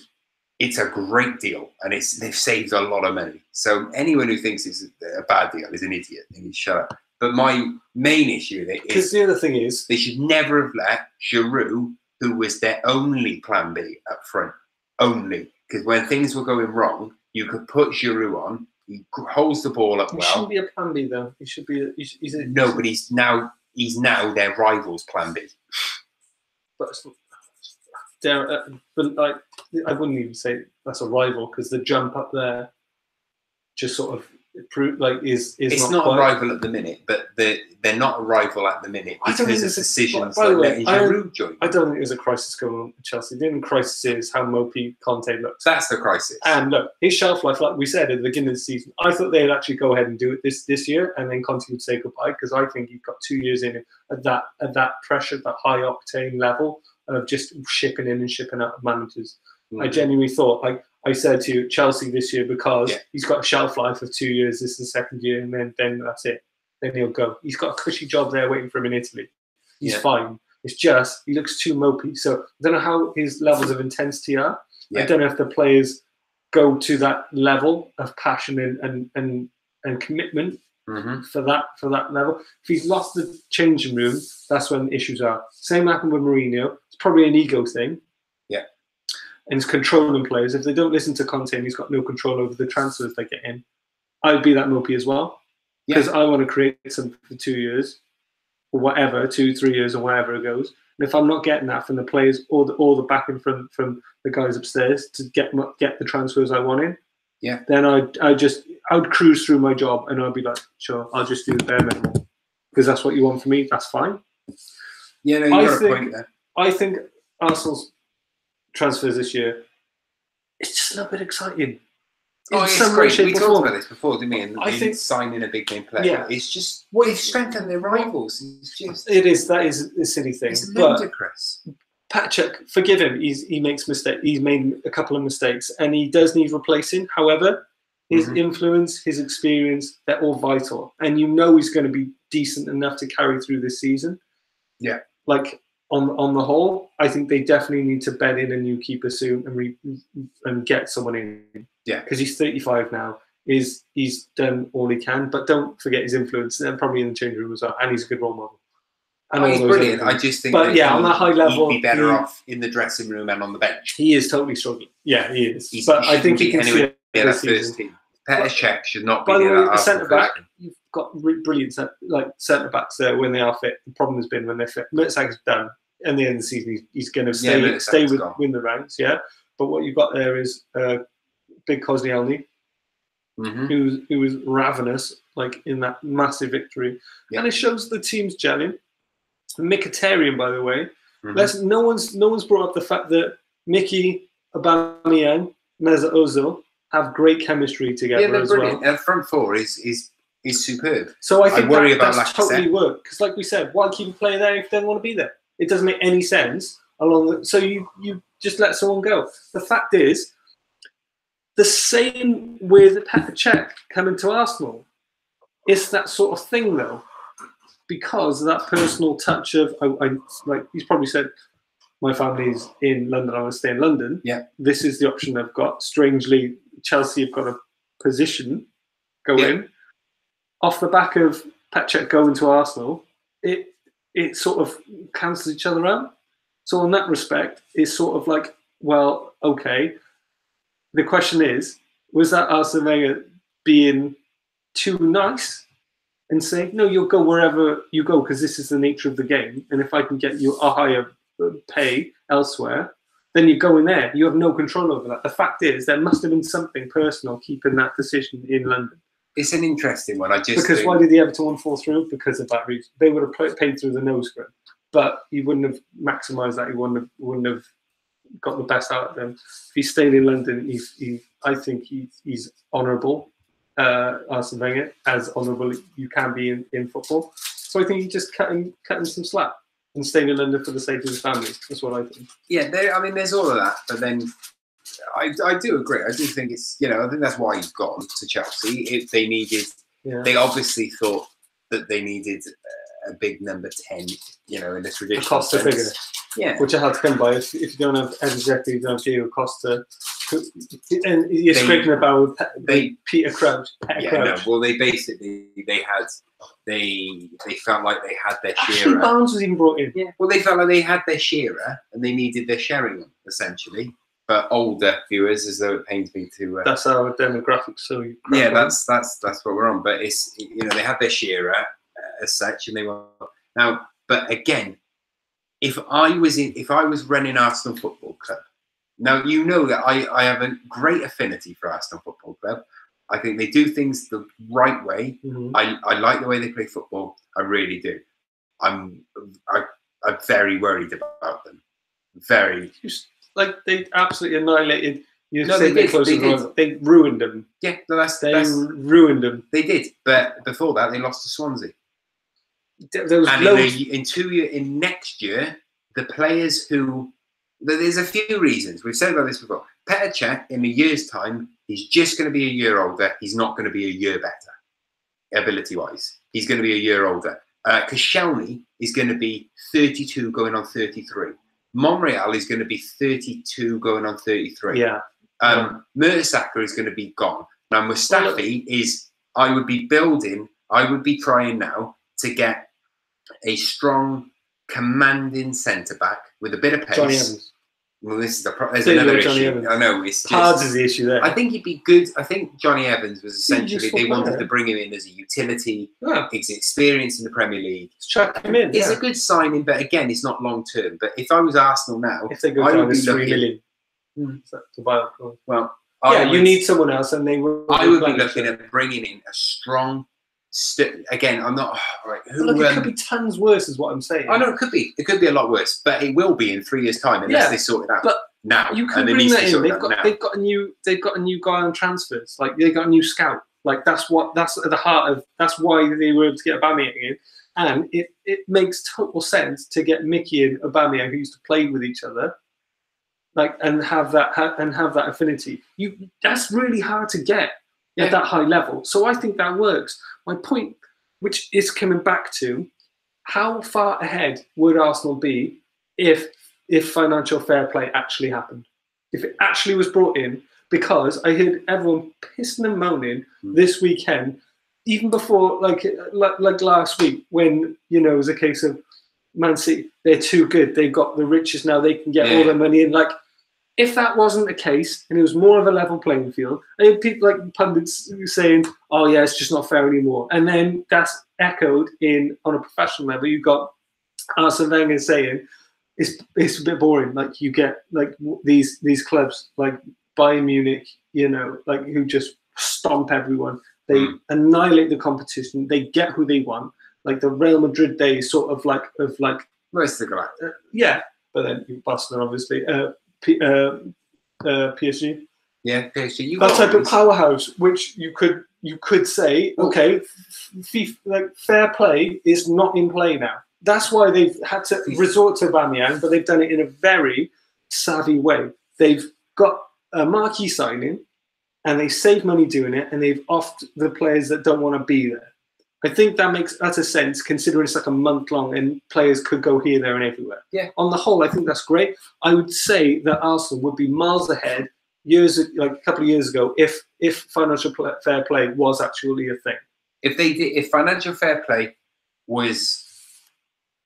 It's a great deal, and they've saved a lot of money. So anyone who thinks it's a bad deal is an idiot. They need to shut up. But my main issue with it is because the other thing is they should never have let Giroud, who was their only plan B up front, only because when things were going wrong, you could put Giroud on. He holds the ball up well. He shouldn't be a plan B though. He should be. No, but he's now their rival's plan B. But like, I wouldn't even say that's a rival because the jump up there just sort of is it's not a rival at the minute, but they're not a rival at the minute because of decisions like letting Giroud join. I don't think there's a crisis going on at Chelsea. The only crisis is how mopey Conte looks. That's the crisis. And look, his shelf life, like we said at the beginning of the season, I thought they'd actually go ahead and do it this year, and then Conte would say goodbye because I think he's got 2 years in at that pressure, that high octane level of just shipping in and shipping out managers. I genuinely thought, like I said to you, Chelsea this year because he's got a shelf life of 2 years. This is the second year, and then that's it. Then he'll go. He's got a cushy job there waiting for him in Italy. He's fine. It's just he looks too mopey. So I don't know how his levels of intensity are. I don't know if the players go to that level of passion and commitment for that level. If he's lost the changing room, that's when issues are. Same happened with Mourinho. It's probably an ego thing. Yeah. And he's controlling players. If they don't listen to Conte and he's got no control over the transfers they get in, I'd be that mopey as well, because Yeah. I want to create something for 2 years, or whatever, 2-3 years, or wherever it goes. And if I'm not getting that from the players or the back and front from the guys upstairs to get the transfers I want in, Yeah. then I'd cruise through my job and I'd be like, sure, I'll just do the bare minimum because that's what you want from me. That's fine. Yeah, no, you got a point there. I think Arsenal's transfers this year, it's just a little bit exciting. Oh, it's great. We talked about this before, didn't we? And I think signing a big name player. Yeah. It's just they've strengthened their rivals. It's just that is a silly thing. it's ludicrous. Poch, forgive him. He makes mistakes. He's made a couple of mistakes, and he does need replacing. However, his influence, his experience, they're all vital, and you know he's going to be decent enough to carry through this season. Yeah, like on the whole, I think they definitely need to bed in a new keeper soon and get someone in. Yeah, because he's 35 now. He's done all he can, but don't forget his influence, and probably in the changing room as well. And he's a good role model. And he's brilliant. I just think, but yeah, on a high level, he'd be better off in the dressing room and on the bench. He is totally struggling. Yeah, he is. But I think he can see that first team. Petr should not be. By the way, the centre back, you've got brilliant centre backs there when they are fit. The problem has been when they're fit. Mertesacker's done. At the end of the season, he's going to win the ranks. Yeah, but what you've got there is big Koscielny, who was ravenous, like in that massive victory, and it shows the team's gelling. Mkhitaryan, by the way, no one's brought up the fact that Mickey, Aubameyang, Mesut Ozil have great chemistry together. Yeah, they're as brilliant. well. And front four is superb. So I think worry about that's totally worked, because, like we said, why keep a player there if they don't want to be there? It doesn't make any sense. So you just let someone go. The fact is, the same with Petr Cech coming to Arsenal. It's that sort of thing, though, because of that personal touch of, like he's probably said, my family's in London, I want to stay in London. Yeah. This is the option I've got. Strangely, Chelsea have got a position going. Off the back of Petr Cech going to Arsenal, it sort of cancels each other out. So in that respect, it's sort of like, well, okay. The question is, was that Arsene Wenger being too nice and saying, no, you'll go wherever you go because this is the nature of the game, and if I can get you a higher pay elsewhere, then you go in there. You have no control over that. The fact is, there must have been something personal keeping that decision in London. It's an interesting one. Why did the Everton one fall through? Because of that reason. They would have paid through the nose for it, but he wouldn't have maximised that. He wouldn't have got the best out of them. If he stayed in London, I think he's honourable. Arsene Wenger, as honourable you can be in football. So I think he just cut him some slack and stayed in London for the sake of his family. That's what I think. Yeah, there's all of that, but then I do agree. I do think it's, I think that's why he's gone to Chelsea. They obviously thought that they needed a big number 10, in this traditional Costa sense. figure. Yeah. Which I had to come by. If you don't have Edin Dzeko, you don't have Diego Costa. And you're scraping about with Peter Crouch. Well, they felt like they had their Shearer. Barnes was even brought in. Yeah. Well, they felt like they had their Shearer and they needed their Sheringham, essentially. For older viewers, as though it pains me to. That's our demographic. So that's what we're on. But it's they had their Shearer as such, and they were now. But again, if I was running Arsenal Football Club, now that I have a great affinity for Arsenal Football Club. I think they do things the right way. I like the way they play football. I really do. I'm very worried about them. Very. Like they absolutely annihilated. They ruined them. Yeah, ruined them. They did, but before that, they lost to Swansea. There was in next year, the players who there's a few reasons we've said about this before. Petr Cech in a year's time, he's just going to be a year older. He's not going to be a year better, ability-wise. He's going to be a year older. Koscielny is going to be 32, going on 33. Monreal is going to be 32 going on 33. Yeah. Mertesacker is going to be gone. Now, Mustafi I would be trying now to get a strong, commanding centre-back with a bit of pace. Johnny Evans. Well, this is there's Say another Johnny issue. Evans. I know it's just, Cards is the issue there. I think he'd be good. I think Johnny Evans was essentially useful they wanted player. to bring him in as a utility. Yeah. His experience in the Premier League. Let's chuck him in. It's yeah. a good signing, but again, it's not long term. But if I was Arsenal now, If they go I down would to be 3 looking. million to buy up. Well, Yeah, you need someone else, and they will. I would be looking at bringing in a strong. Again, I'm not. Right, who, Look, it could be tons worse, is what I'm saying. I know it could be. It could be a lot worse, but it will be in 3 years' time unless they sort it out. But now you can bring that in. They've got a new guy on transfers. Like they got a new scout. Like that's at the heart of. That's why they were able to get Aubameyang in, and it makes total sense to get Mickey and Aubameyang, who used to play with each other, like and have that affinity. That's really hard to get at that high level. So I think that works. My point, which is coming back to, how far ahead would Arsenal be if financial fair play actually happened? If it actually was brought in, because I heard everyone pissing and moaning this weekend, even before like last week, when it was a case of Man City, they're too good, they've got the riches now, they can get all their money in. Like, if that wasn't the case and it was more of a level playing field, I had people like pundits saying, "Oh yeah, it's just not fair anymore," and then that's echoed on a professional level. You've got Arsene Wenger saying it's a bit boring. Like you get like these clubs like Bayern Munich, like who just stomp everyone. They annihilate the competition. They get who they want. Like the Real Madrid days, sort of like most of the yeah. But then you Barcelona, obviously. PSG. Yeah, PSG. That type of powerhouse, which you could say, okay, FIFA, like fair play is not in play now. That's why they've had to resort to Aubameyang, but they've done it in a very savvy way. They've got a marquee signing, and they save money doing it, and they've offed the players that don't want to be there. I think that's a sense, considering it's like a month long and players could go here, there, and everywhere. Yeah. On the whole, I think that's great. I would say that Arsenal would be miles ahead a couple of years ago if financial fair play was actually a thing. If financial fair play was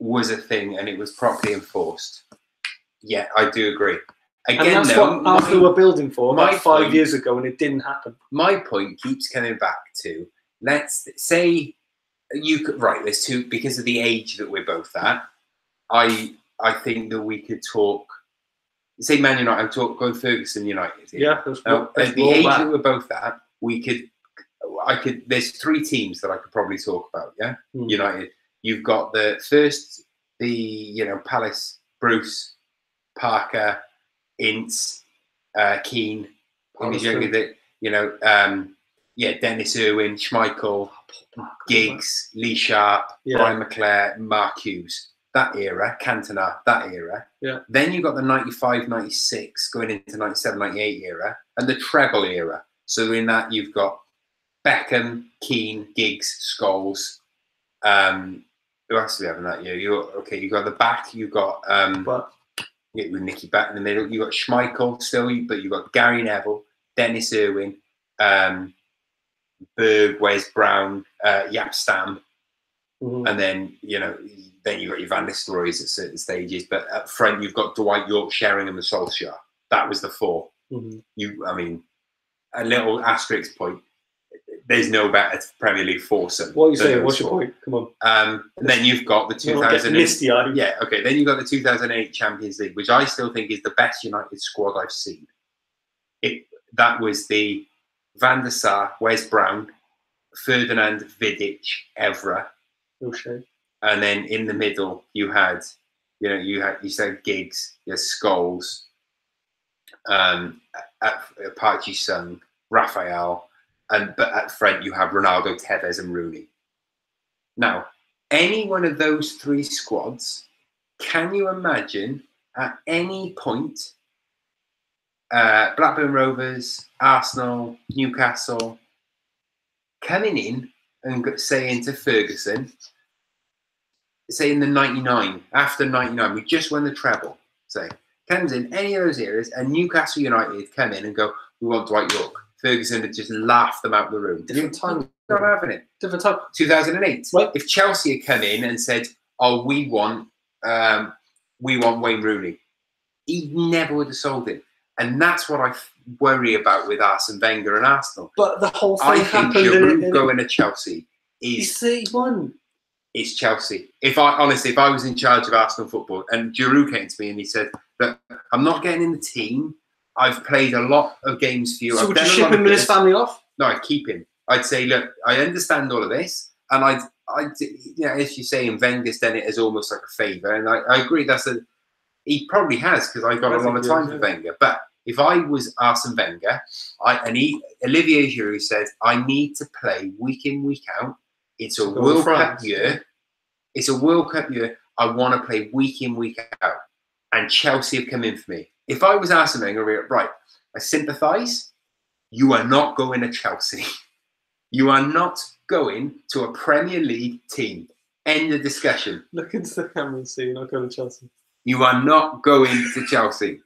a thing and it was properly enforced, yeah, I do agree. Again, and that's what Arsenal were building for about 5 years ago, and it didn't happen. My point keeps coming back to, let's say you could, right, there's two, because of the age that we're both at, I think that we could talk, say Man United, go Ferguson United. Yeah. At the age that we're both at, there's 3 teams that I could probably talk about, yeah? United. You've got the Palace, Bruce, Parker, Ince, Keane, Dennis Irwin, Schmeichel, Giggs, Lee Sharp, Brian McClare, Mark Hughes. That era, Cantona, that era. Yeah. Then you've got the 95, 96, going into 97, 98 era, and the treble era. So in that, you've got Beckham, Keane, Giggs, Scholes. Who else do we have in that year? You've got the back, you've got with Nicky back in the middle. You've got Schmeichel still, but you've got Gary Neville, Dennis Irwin, Berg, Wes Brown, Jaap Stam, and then you've got your Van Nistelrooys at certain stages. But up front, you've got Dwight York, Sheringham, and Solskjaer. That was the 4. A little asterisk point. There's no better Premier League foursome. What are you saying? What's your point? Come on. And then you've got the 2008. Misty eyed. Yeah, okay. Then you've got the 2008 Champions League, which I still think is the best United squad I've seen. That was the Van der Sar, Wes Brown, Ferdinand, Vidic, Evra. Okay. And then in the middle, you said Giggs, you had Scholes, Park Ji-sung, Raphael, but at front you have Ronaldo, Tevez, and Rooney. Now, any one of those 3 squads, can you imagine at any point Blackburn Rovers, Arsenal, Newcastle coming in and saying to Ferguson, say in the 99, after 99, we just won the treble, say, comes in any of those areas, and Newcastle United come in and go, we want Dwight York. Ferguson had just laughed them out of the room. Different time. Not having it. Different time. 2008. Right. If Chelsea had come in and said, oh, we want Wayne Rooney, he never would have sold him. And that's what I worry about with Arsene Wenger and Arsenal. But the whole thing I think happened. Giroud going to Chelsea He's is 31. It's Chelsea. If I was in charge of Arsenal football and Giroud came to me and he said, "Look, I'm not getting in the team. I've played a lot of games for you." So would you ship him and his family off? No, I'd keep him. I'd say, "Look, I understand all of this," and I'd as you say, and Wenger's done it as almost like a favour, and I agree. He probably has, because I've got a lot of time for Wenger. But if I was Arsene Wenger, Olivier Giroud said, "I need to play week in, week out. It's a World Cup year. It's a World Cup year. I want to play week in, week out." And Chelsea have come in for me. If I was Arsene Wenger, right, I sympathise. You are not going to Chelsea. You are not going to a Premier League team. End of discussion. Look into the camera and see you're not going to Chelsea. You are not going to Chelsea.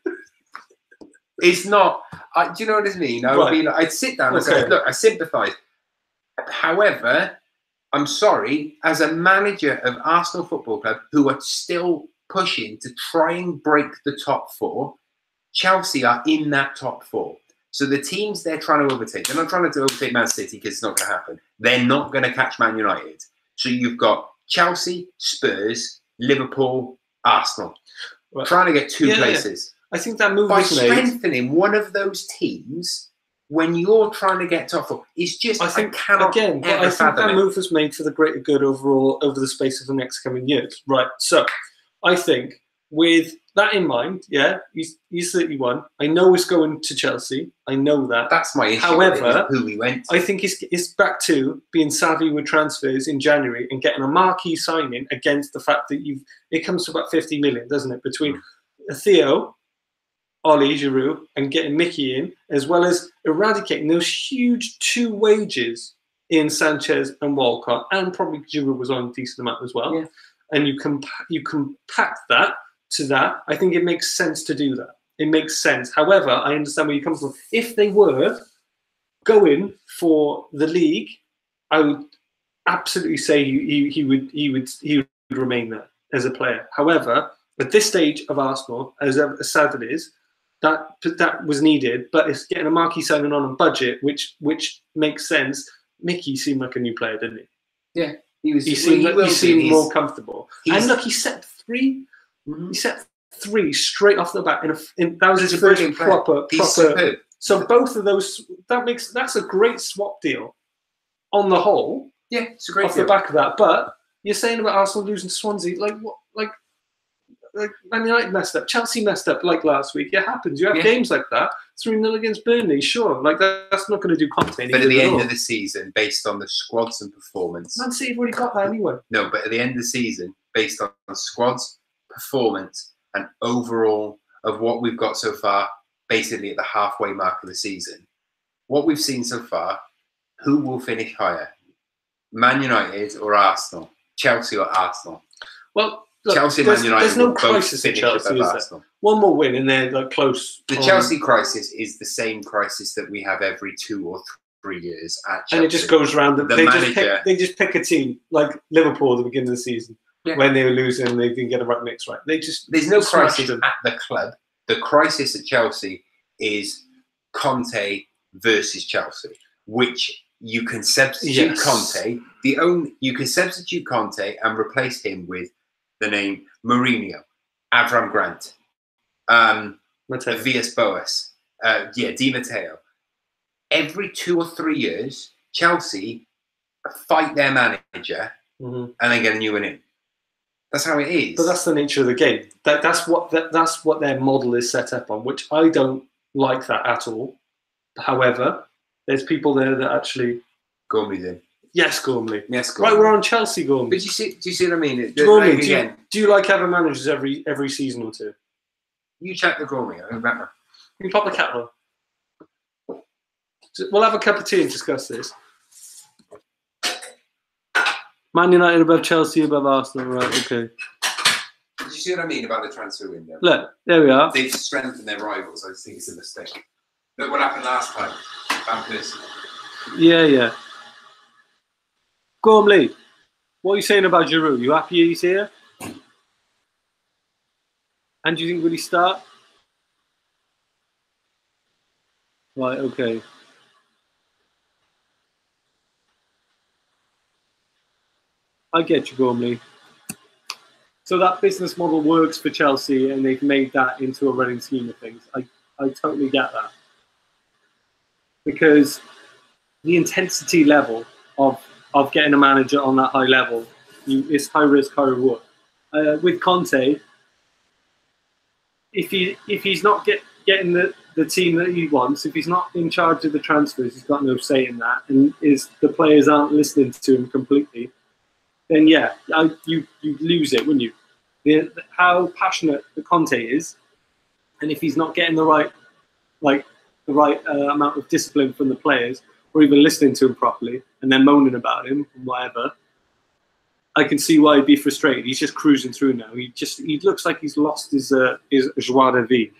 It's not. Do you know what I mean? I'd sit down and say, "Look, I sympathise. However, I'm sorry, as a manager of Arsenal Football Club, who are still pushing to try and break the top four, Chelsea are in that top four. So the teams they're trying to overtake, they're not trying to overtake Man City because it's not going to happen. They're not going to catch Man United. So you've got Chelsea, Spurs, Liverpool, Arsenal, trying to get two places. I think that move by was made. Strengthening one of those teams when you're trying to get top four, it's just, I think that move was made for the greater good overall over the space of the next coming years. Right. So I think with that in mind, he's 31. I know he's going to Chelsea. I know that. That's my issue. However, who he went to. I think it's back to being savvy with transfers in January and getting a marquee signing against the fact that it comes to about 50 million, doesn't it? Between Theo, Ollie, Giroud, and getting Mickey in, as well as eradicating those huge two wages in Sanchez and Walcott, and probably Giroud was on a decent amount as well. Yeah. And you compact that to that. I think it makes sense to do that. It makes sense. However, I understand where you come from. If they were going for the league, I would absolutely say he would remain there as a player. However, at this stage of Arsenal, as sad it is, that was needed, but it's getting a marquee signing on a budget, which makes sense. Mickey seemed like a new player, didn't he? Yeah, he seemed more comfortable. And look, he set 3. He set 3 straight off the bat. That was his first proper. So both of those, that's a great swap deal. On the whole, yeah, it's a great off deal. the back of that. But you're saying about Arsenal losing to Swansea, like what, like Man United messed up, Chelsea messed up, like last week. It happens. You have games like that. 3-0 against Burnley, sure. Like that's not going to do Conte. But at the end of the season, based on the squads and performance, Man City have already got that anyway. No, but at the end of the season, based on squads, performance, and overall of what we've got so far, basically at the halfway mark of the season, what we've seen so far, who will finish higher? Man United or Arsenal? Chelsea or Arsenal? Well, look, Chelsea and Man United. There's no crisis in Chelsea, is there? One more win and they're like close. The Chelsea crisis is the same crisis that we have every 2 or 3 years at Chelsea. And it just goes around. They just pick a team like Liverpool at the beginning of the season. Yeah. When they were losing, they didn't get the right mix right. There's no crisis at the club. The crisis at Chelsea is Conte versus Chelsea, which you can substitute Conte. You can substitute Conte and replace him with the name Mourinho, Avram Grant, Villas Boas, Di Matteo. Every 2 or 3 years, Chelsea fight their manager and then get a new one in. That's how it is. But that's the nature of the game. That's what their model is set up on, which I don't like that at all. However, there's people there that actually. Gormley's in. Yes, Gormley. Yes, Gormley. Right, we're on Chelsea, Gormley. But do you see what I mean? Gormley, do you like having managers every season or two? You check the Gormley. I don't remember. You pop the kettle on. We'll have a cup of tea and discuss this. Man United above Chelsea, above Arsenal, right? Okay. Do you see what I mean about the transfer window? Look, there we are. They've strengthened their rivals. I just think it's a mistake. Look what happened last time. Van Persie. Yeah. Gormley, what are you saying about Giroud? You happy he's here? And do you think will he start? Right, okay. I get you, Gormley. So that business model works for Chelsea, and they've made that into a running scheme of things. I totally get that. Because the intensity level of getting a manager on that high level, it's high risk, high reward. With Conte, if he's not getting the team that he wants, if he's not in charge of the transfers, he's got no say in that, and the players aren't listening to him completely, then yeah, you lose it, wouldn't you? How passionate the Conte is, and if he's not getting the right amount of discipline from the players, or even listening to him properly, and then moaning about him and whatever, I can see why he'd be frustrated. He's just cruising through now. He looks like he's lost his joie de vivre.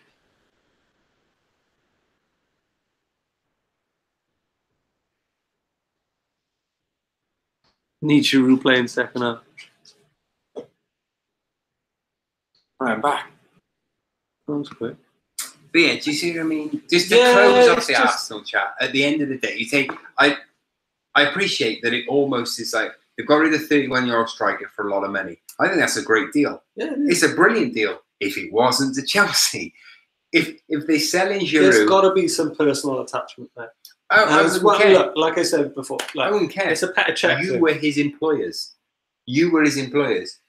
Need Giroud playing second half. Right, I'm back. That was quick. But yeah, do you see what I mean? Just to close off the Arsenal chat, at the end of the day, I appreciate that it almost is like they've got rid of the 31-year-old striker for a lot of money. I think that's a great deal. Yeah, it's a brilliant deal. If it wasn't to Chelsea, if they sell in Giroud, there's got to be some personal attachment there. I wouldn't care. Look, like I said before, I wouldn't care. It's a pet check. You were his employers. You were his employers.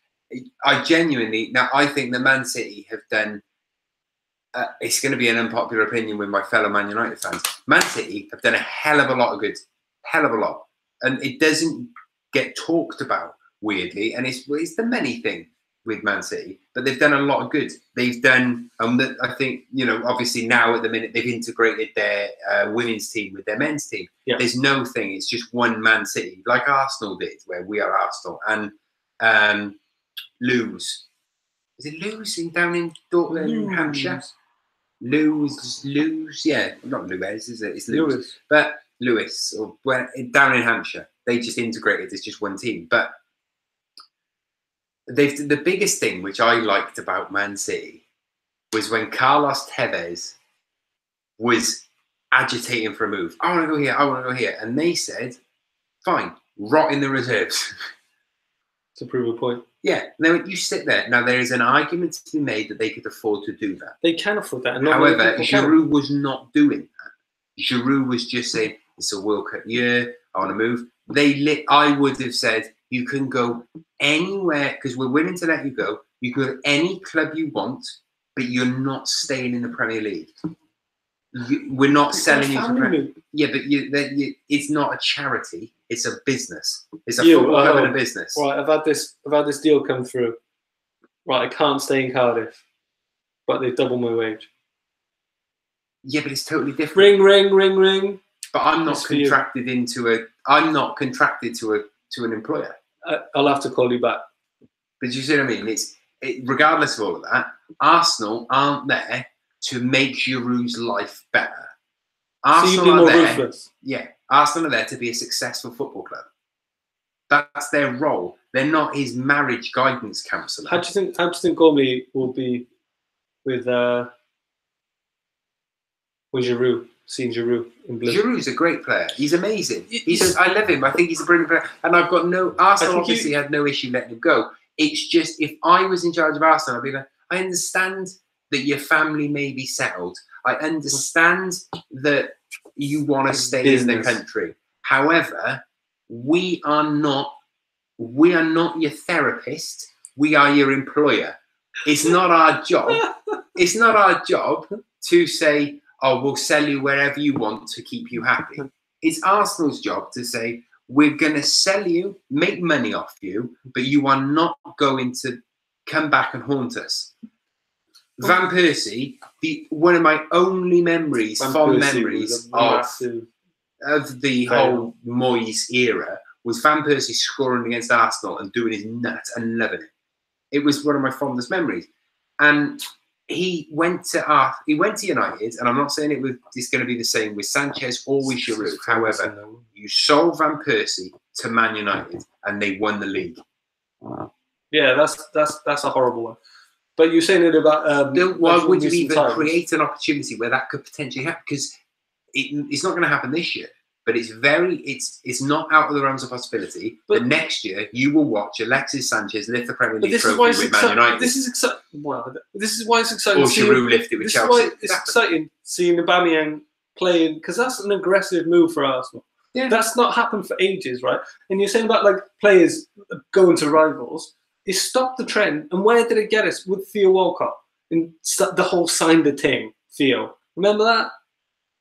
I genuinely now. I think the Man City have done. It's going to be an unpopular opinion with my fellow Man United fans. Man City have done a hell of a lot of good, hell of a lot, and it doesn't get talked about weirdly. And it's the many thing with Man City, but they've done a lot of good. They've done. I think obviously now at the minute they've integrated their women's team with their men's team. Yeah. There's no thing. It's just one Man City, like Arsenal did, where we are Arsenal and lose. Is it Lewes down in Dortmund, Hampshire? Lewes, yeah, not Lewes, is it? It's Lewes. But Lewis, or down in Hampshire, they just integrated as just one team. But the biggest thing which I liked about Man City was when Carlos Tevez was agitating for a move. I want to go here, I want to go here. And they said, fine, rot in the reserves. To prove a point. Yeah, now you sit there. Now there is an argument to be made that they could afford to do that. They can afford that. However, Giroud was not doing that. Giroud was just saying, "It's a World Cup year. I want to move." I would have said, "You can go anywhere because we're willing to let you go. You can go to any club you want, but you're not staying in the Premier League. We're not selling you to Premier League." Yeah, but it's not a charity. It's a business. It's a football club and a business. Right, I've had this deal come through. Right, I can't stay in Cardiff, but they've doubled my wage. Yeah, but it's totally different. Ring. But I'm not contracted I'm not contracted to an employer. I'll have to call you back. But you see what I mean? Regardless of all of that, Arsenal aren't there to make Giroud's life better. Arsenal are there. Ruthless. Yeah, Arsenal are there to be a successful football club. That's their role. They're not his marriage guidance counsellor. How do you think Gormley will be with Giroud? Seeing Giroud in blue. Giroud's a great player. He's amazing. I love him. I think he's a brilliant player. And I've got Arsenal obviously had no issue letting him go. It's just, if I was in charge of Arsenal, I'd be like, I understand that your family may be settled. I understand that you want to stay in the country. However, we are not your therapist. We are your employer. It's not our job. It's not our job to say, oh, we'll sell you wherever you want to keep you happy. It's Arsenal's job to say, we're going to sell you, make money off you, but you are not going to come back and haunt us. Van Persie, one of my only fond memories of the whole Moyes era was Van Persie scoring against Arsenal and doing his nuts and loving it. It was one of my fondest memories. And he went to United, and I'm not saying it's going to be the same with Sanchez or with Giroud. However, you sold Van Persie to Man United, and they won the league. Wow. Yeah, that's a horrible one. But you're saying it about why would you even create an opportunity where that could potentially happen? Because it's not going to happen this year. But it's not out of the realms of possibility. But next year you will watch Alexis Sanchez lift the Premier League trophy with Man United. This is exciting. Well, this is why it's exciting. Or Giroud lift it with Chelsea. This is why it's exciting seeing Aubameyang playing, because that's an aggressive move for Arsenal. Yeah. That's not happened for ages, right? And you're saying about like players going to rivals. It stopped the trend. And where did it get us? With Theo Walcott and the whole signed the thing. Theo, remember that?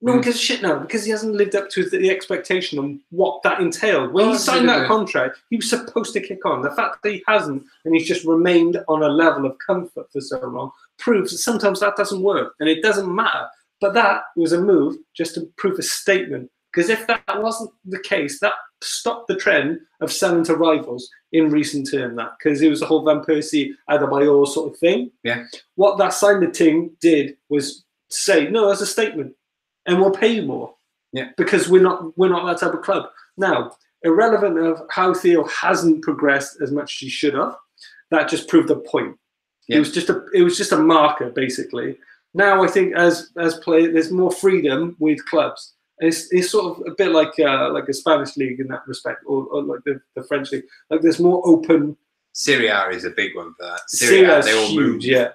No one gives a shit now because he hasn't lived up to the expectation on what that entailed. When he signed that contract, he was supposed to kick on. The fact that he hasn't and he's just remained on a level of comfort for so long proves that sometimes that doesn't work and it doesn't matter. But that was a move just to prove a statement. Because if that wasn't the case, that stopped the trend of selling to rivals in recent term. That because it was the whole Van Persie, Adebayor sort of thing. Yeah. What that signed the team did was say, no, as a statement. And we'll pay you more, because we're not that type of club. Now, irrelevant of how Theo hasn't progressed as much as he should have, that just proved the point. Yeah. It was just a marker, basically. Now I think as play, there's more freedom with clubs. It's sort of a bit like a Spanish league in that respect, or like the French league. Like there's more open. Serie A is a big one for that. Serie A, they all huge, move. yeah.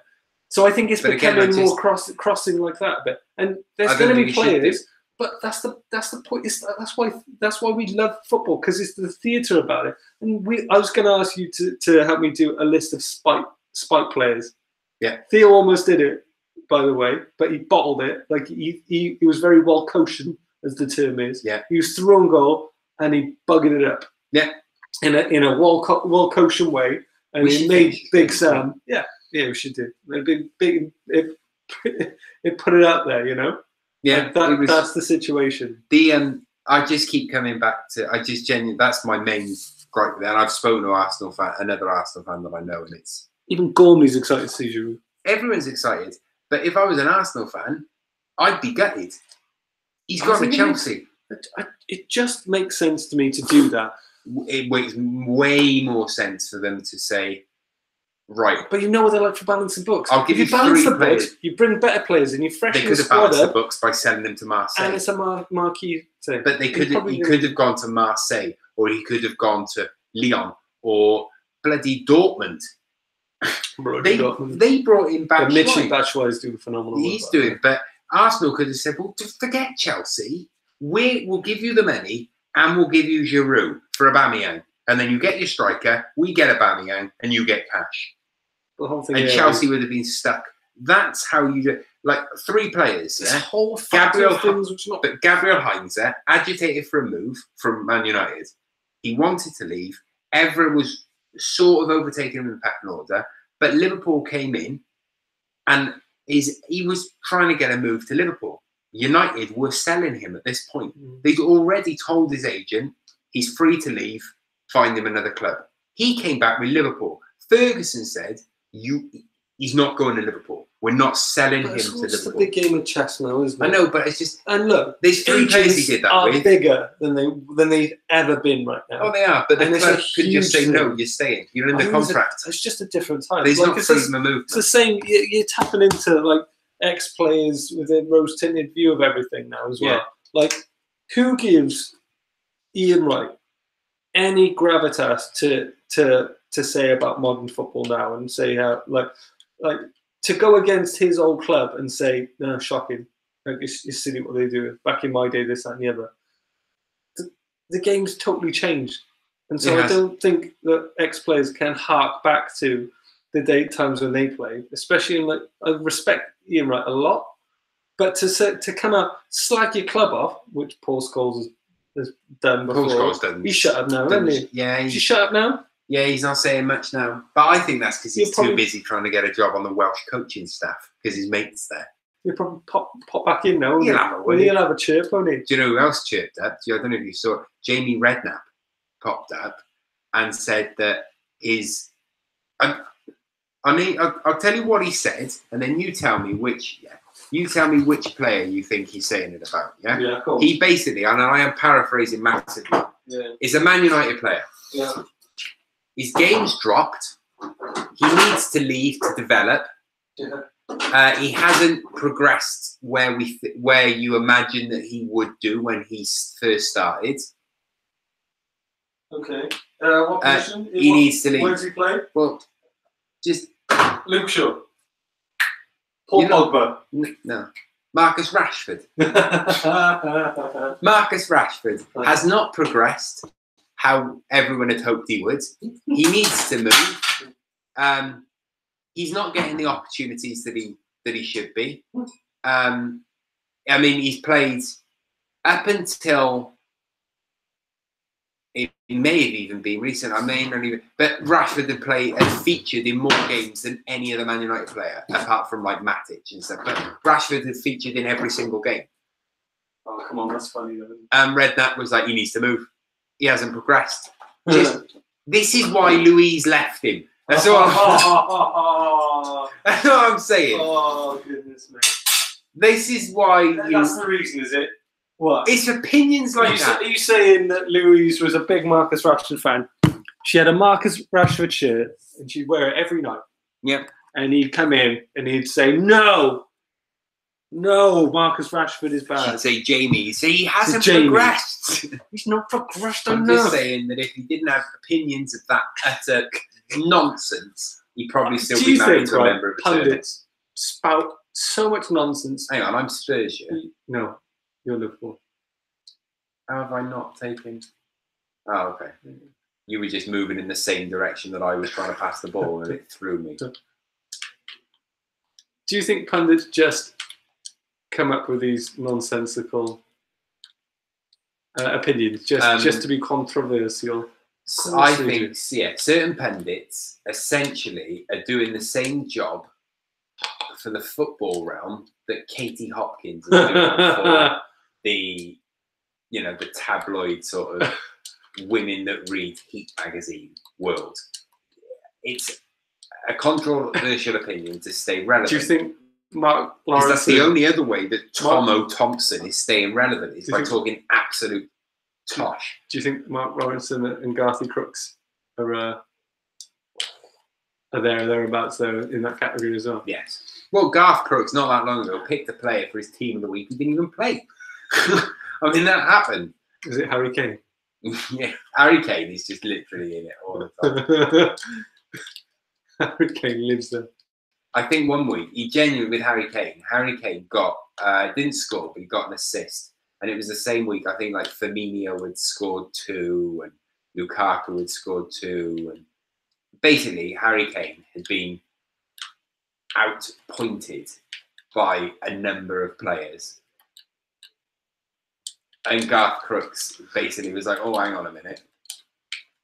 So I think it's becoming more crossing like that a bit. And there's going to be players, but that's the point. That's why we love football, because it's the theatre about it. And I was going to ask you to help me do a list of spike players. Yeah. Theo almost did it, by the way, but he bottled it. Like he was very well cushioned, as the term is. Yeah. He was through on goal and he buggered it up. Yeah. In a well cushioned way, and he made Big Sam. Yeah. Yeah, we should do. It put it out there, you know. Yeah, like that's the situation. I just keep coming back to. I just genuinely. That's my main gripe there. And I've spoken to another Arsenal fan that I know, and it's even Gormley's excited to see Giroud. Everyone's excited, but if I was an Arsenal fan, I'd be gutted. He's gone to Chelsea. It just makes sense to me to do that. It makes way more sense for them to say. Right, but you know what they're like for balancing books. I'll give you balance three the players. Books, you bring better players and you freshen the squad up. They could have balanced the books by selling them to Marseille. And it's a marquee thing. But he could have gone to Marseille, or he could have gone to Lyon, or bloody Dortmund. They brought in Batshuayi. Michy Batshuayi is doing phenomenal. He's doing, but Arsenal could have said, well, forget Chelsea. We'll give you the money and we'll give you Giroud for Aubameyang. And then you get your striker, we get Aubameyang, and you get cash. The whole thing, and Chelsea would have been stuck. That's how you do. Like 3 players. Yeah? Gabriel Heinze agitated for a move from Man United. He wanted to leave. Everyone was sort of overtaking him in the pecking order, but Liverpool came in, and he was trying to get a move to Liverpool. United were selling him at this point. They'd already told his agent he's free to leave. Find him another club. He came back with Liverpool. Ferguson said, he's not going to Liverpool. We're not selling him to Liverpool. It's a big game of chess now, isn't it? I know, but it's just... And look, there's 3 players he did that with. Bigger than they've ever been right now. Oh, they are. But the club could just say, no, you're staying. You're in the contract. It's just a different time. There's not freedom of movement. It's the same. You're tapping into, like, ex-players with a rose-tinted view of everything now as well. Yeah. Like, who gives Ian Wright any gravitas to say about modern football now, and say how like to go against his old club and say, no, shocking, like it's silly what they do. Back in my day, this, that, and the other. The game's totally changed, and so I don't think that ex-players can hark back to the times when they played, especially in, like, I respect Ian Wright a lot, but to come out slag your club off, which Paul Scholes has done before. He's shut up now, isn't he? Yeah. Is he shut up now? Yeah, he's not saying much now. But I think that's because he's too busy trying to get a job on the Welsh coaching staff because his mate's there. He'll probably pop back in now. He'll have a chirp, won't he? Do you know who else chirped up? I don't know if you saw it. Jamie Redknapp popped up and said that his... I'll tell you what he said, and then you tell me which... Yeah. You tell me which player you think he's saying it about, yeah? Yeah, cool. He basically, and I am paraphrasing massively, is a Man United player. Yeah. His game's dropped. He needs to leave to develop. Yeah. He hasn't progressed where you imagine that he would do when he first started. Okay. What position? He needs to leave. Where does he play? Well, just Luke Shaw. Paul Pogba. No. Marcus Rashford. Marcus Rashford has not progressed how everyone had hoped he would. He needs to move. He's not getting the opportunities that he should be. I mean, he's played up until it may have even been recent. I may not even, but Rashford had featured in more games than any other Man United player, apart from like Matic and stuff. But Rashford had featured in every single game. Oh, come on, that's funny though. Redknapp was like, he needs to move. He hasn't progressed. This is why Louise left him. That's all. That's what I'm saying. Oh goodness me. This is why. That's the reason, is it? What? It's opinions like that. Are you saying that Louise was a big Marcus Rashford fan? She had a Marcus Rashford shirt and she'd wear it every night. Yep. And he'd come in and he'd say, no, Marcus Rashford is bad. She'd say, Jamie, he hasn't progressed. He's not progressed I'm enough. just saying that if he didn't have opinions of that utter nonsense, he'd probably still be married to a member of the pundits spout so much nonsense. Hang on, I'm Spurs, yeah? No. You're Liverpool. How have I not taken? Oh, okay. You were just moving in the same direction that I was trying to pass the ball, and it threw me. Do you think pundits just come up with these nonsensical opinions just to be controversial? I think, yeah, certain pundits essentially are doing the same job for the football realm that Katie Hopkins is doing for the tabloid sort of women that read Heat magazine world. It's a controversial opinion to stay relevant. Do you think Mark Lawrence? That's the only other way that Tomo Thompson is staying relevant is by talking absolute tosh. Do you think Mark Lawrence and Garthy Crooks are thereabouts there in that category as well? Yes. Well, Garth Crooks not that long ago picked a player for his team of the week who didn't even play. I mean, that happened. Is it Harry Kane? Yeah, Harry Kane is just literally in it all the time. Harry Kane lives there. I think one week, he genuinely, with Harry Kane got, didn't score, but he got an assist. And it was the same week, I think, like Firmino had scored 2 and Lukaku had scored 2. And basically, Harry Kane had been outpointed by a number of players. And Garth Crooks basically was like, oh, hang on a minute.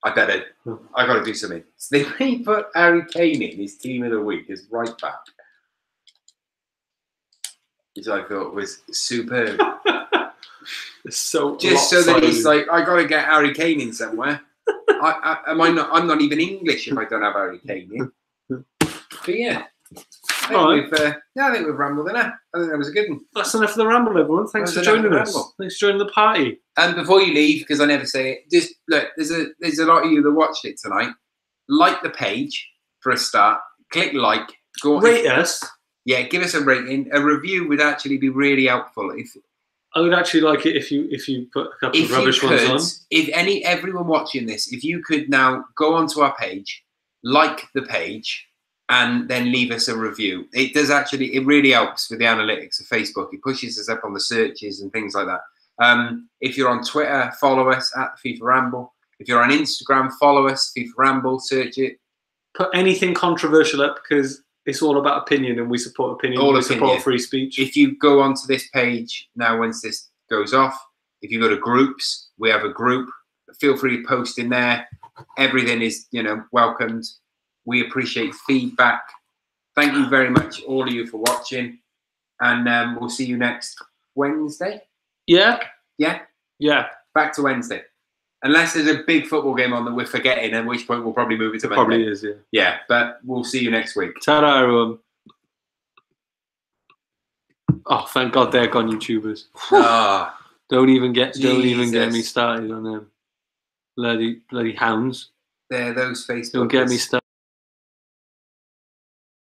I got to do something. So they put Harry Kane in his team of the week as right back. Which I thought was superb. So that he's like, I got to get Harry Kane in somewhere. I'm not even English if I don't have Harry Kane in. But yeah. I think we've rambled enough. I think that was a good one. That's enough for the ramble, everyone. Thanks for joining us. Thanks for joining the party. And before you leave, because I never say it, just look, there's a lot of you that watched it tonight. Like the page for a start. Click like. Go on. Rate us. Yeah, give us a rating. A review would actually be really helpful. I would actually like it if you put a couple of rubbish ones on. If everyone watching this, if you could now go onto our page, like the page, and then leave us a review. It does actually, it really helps with the analytics of Facebook. It pushes us up on the searches and things like that. If you're on Twitter, follow us at FIFA Ramble. If you're on Instagram, follow us, FIFA Ramble, search it. Put anything controversial up because it's all about opinion and we support opinion. We support free speech. If you go onto this page now, once this goes off, if you go to groups, we have a group. Feel free to post in there. Everything is, welcomed. We appreciate feedback. Thank you very much, all of you, for watching. And we'll see you next Wednesday. Yeah? Yeah? Yeah. Back to Wednesday. Unless there's a big football game on that we're forgetting, at which point we'll probably move it to Monday. Probably is, yeah. Yeah, but we'll see you next week. Ta-da, everyone. Oh, thank God they're gone, YouTubers. Don't even get me started on them. Bloody hounds. They're those Facebook. Don't get me started.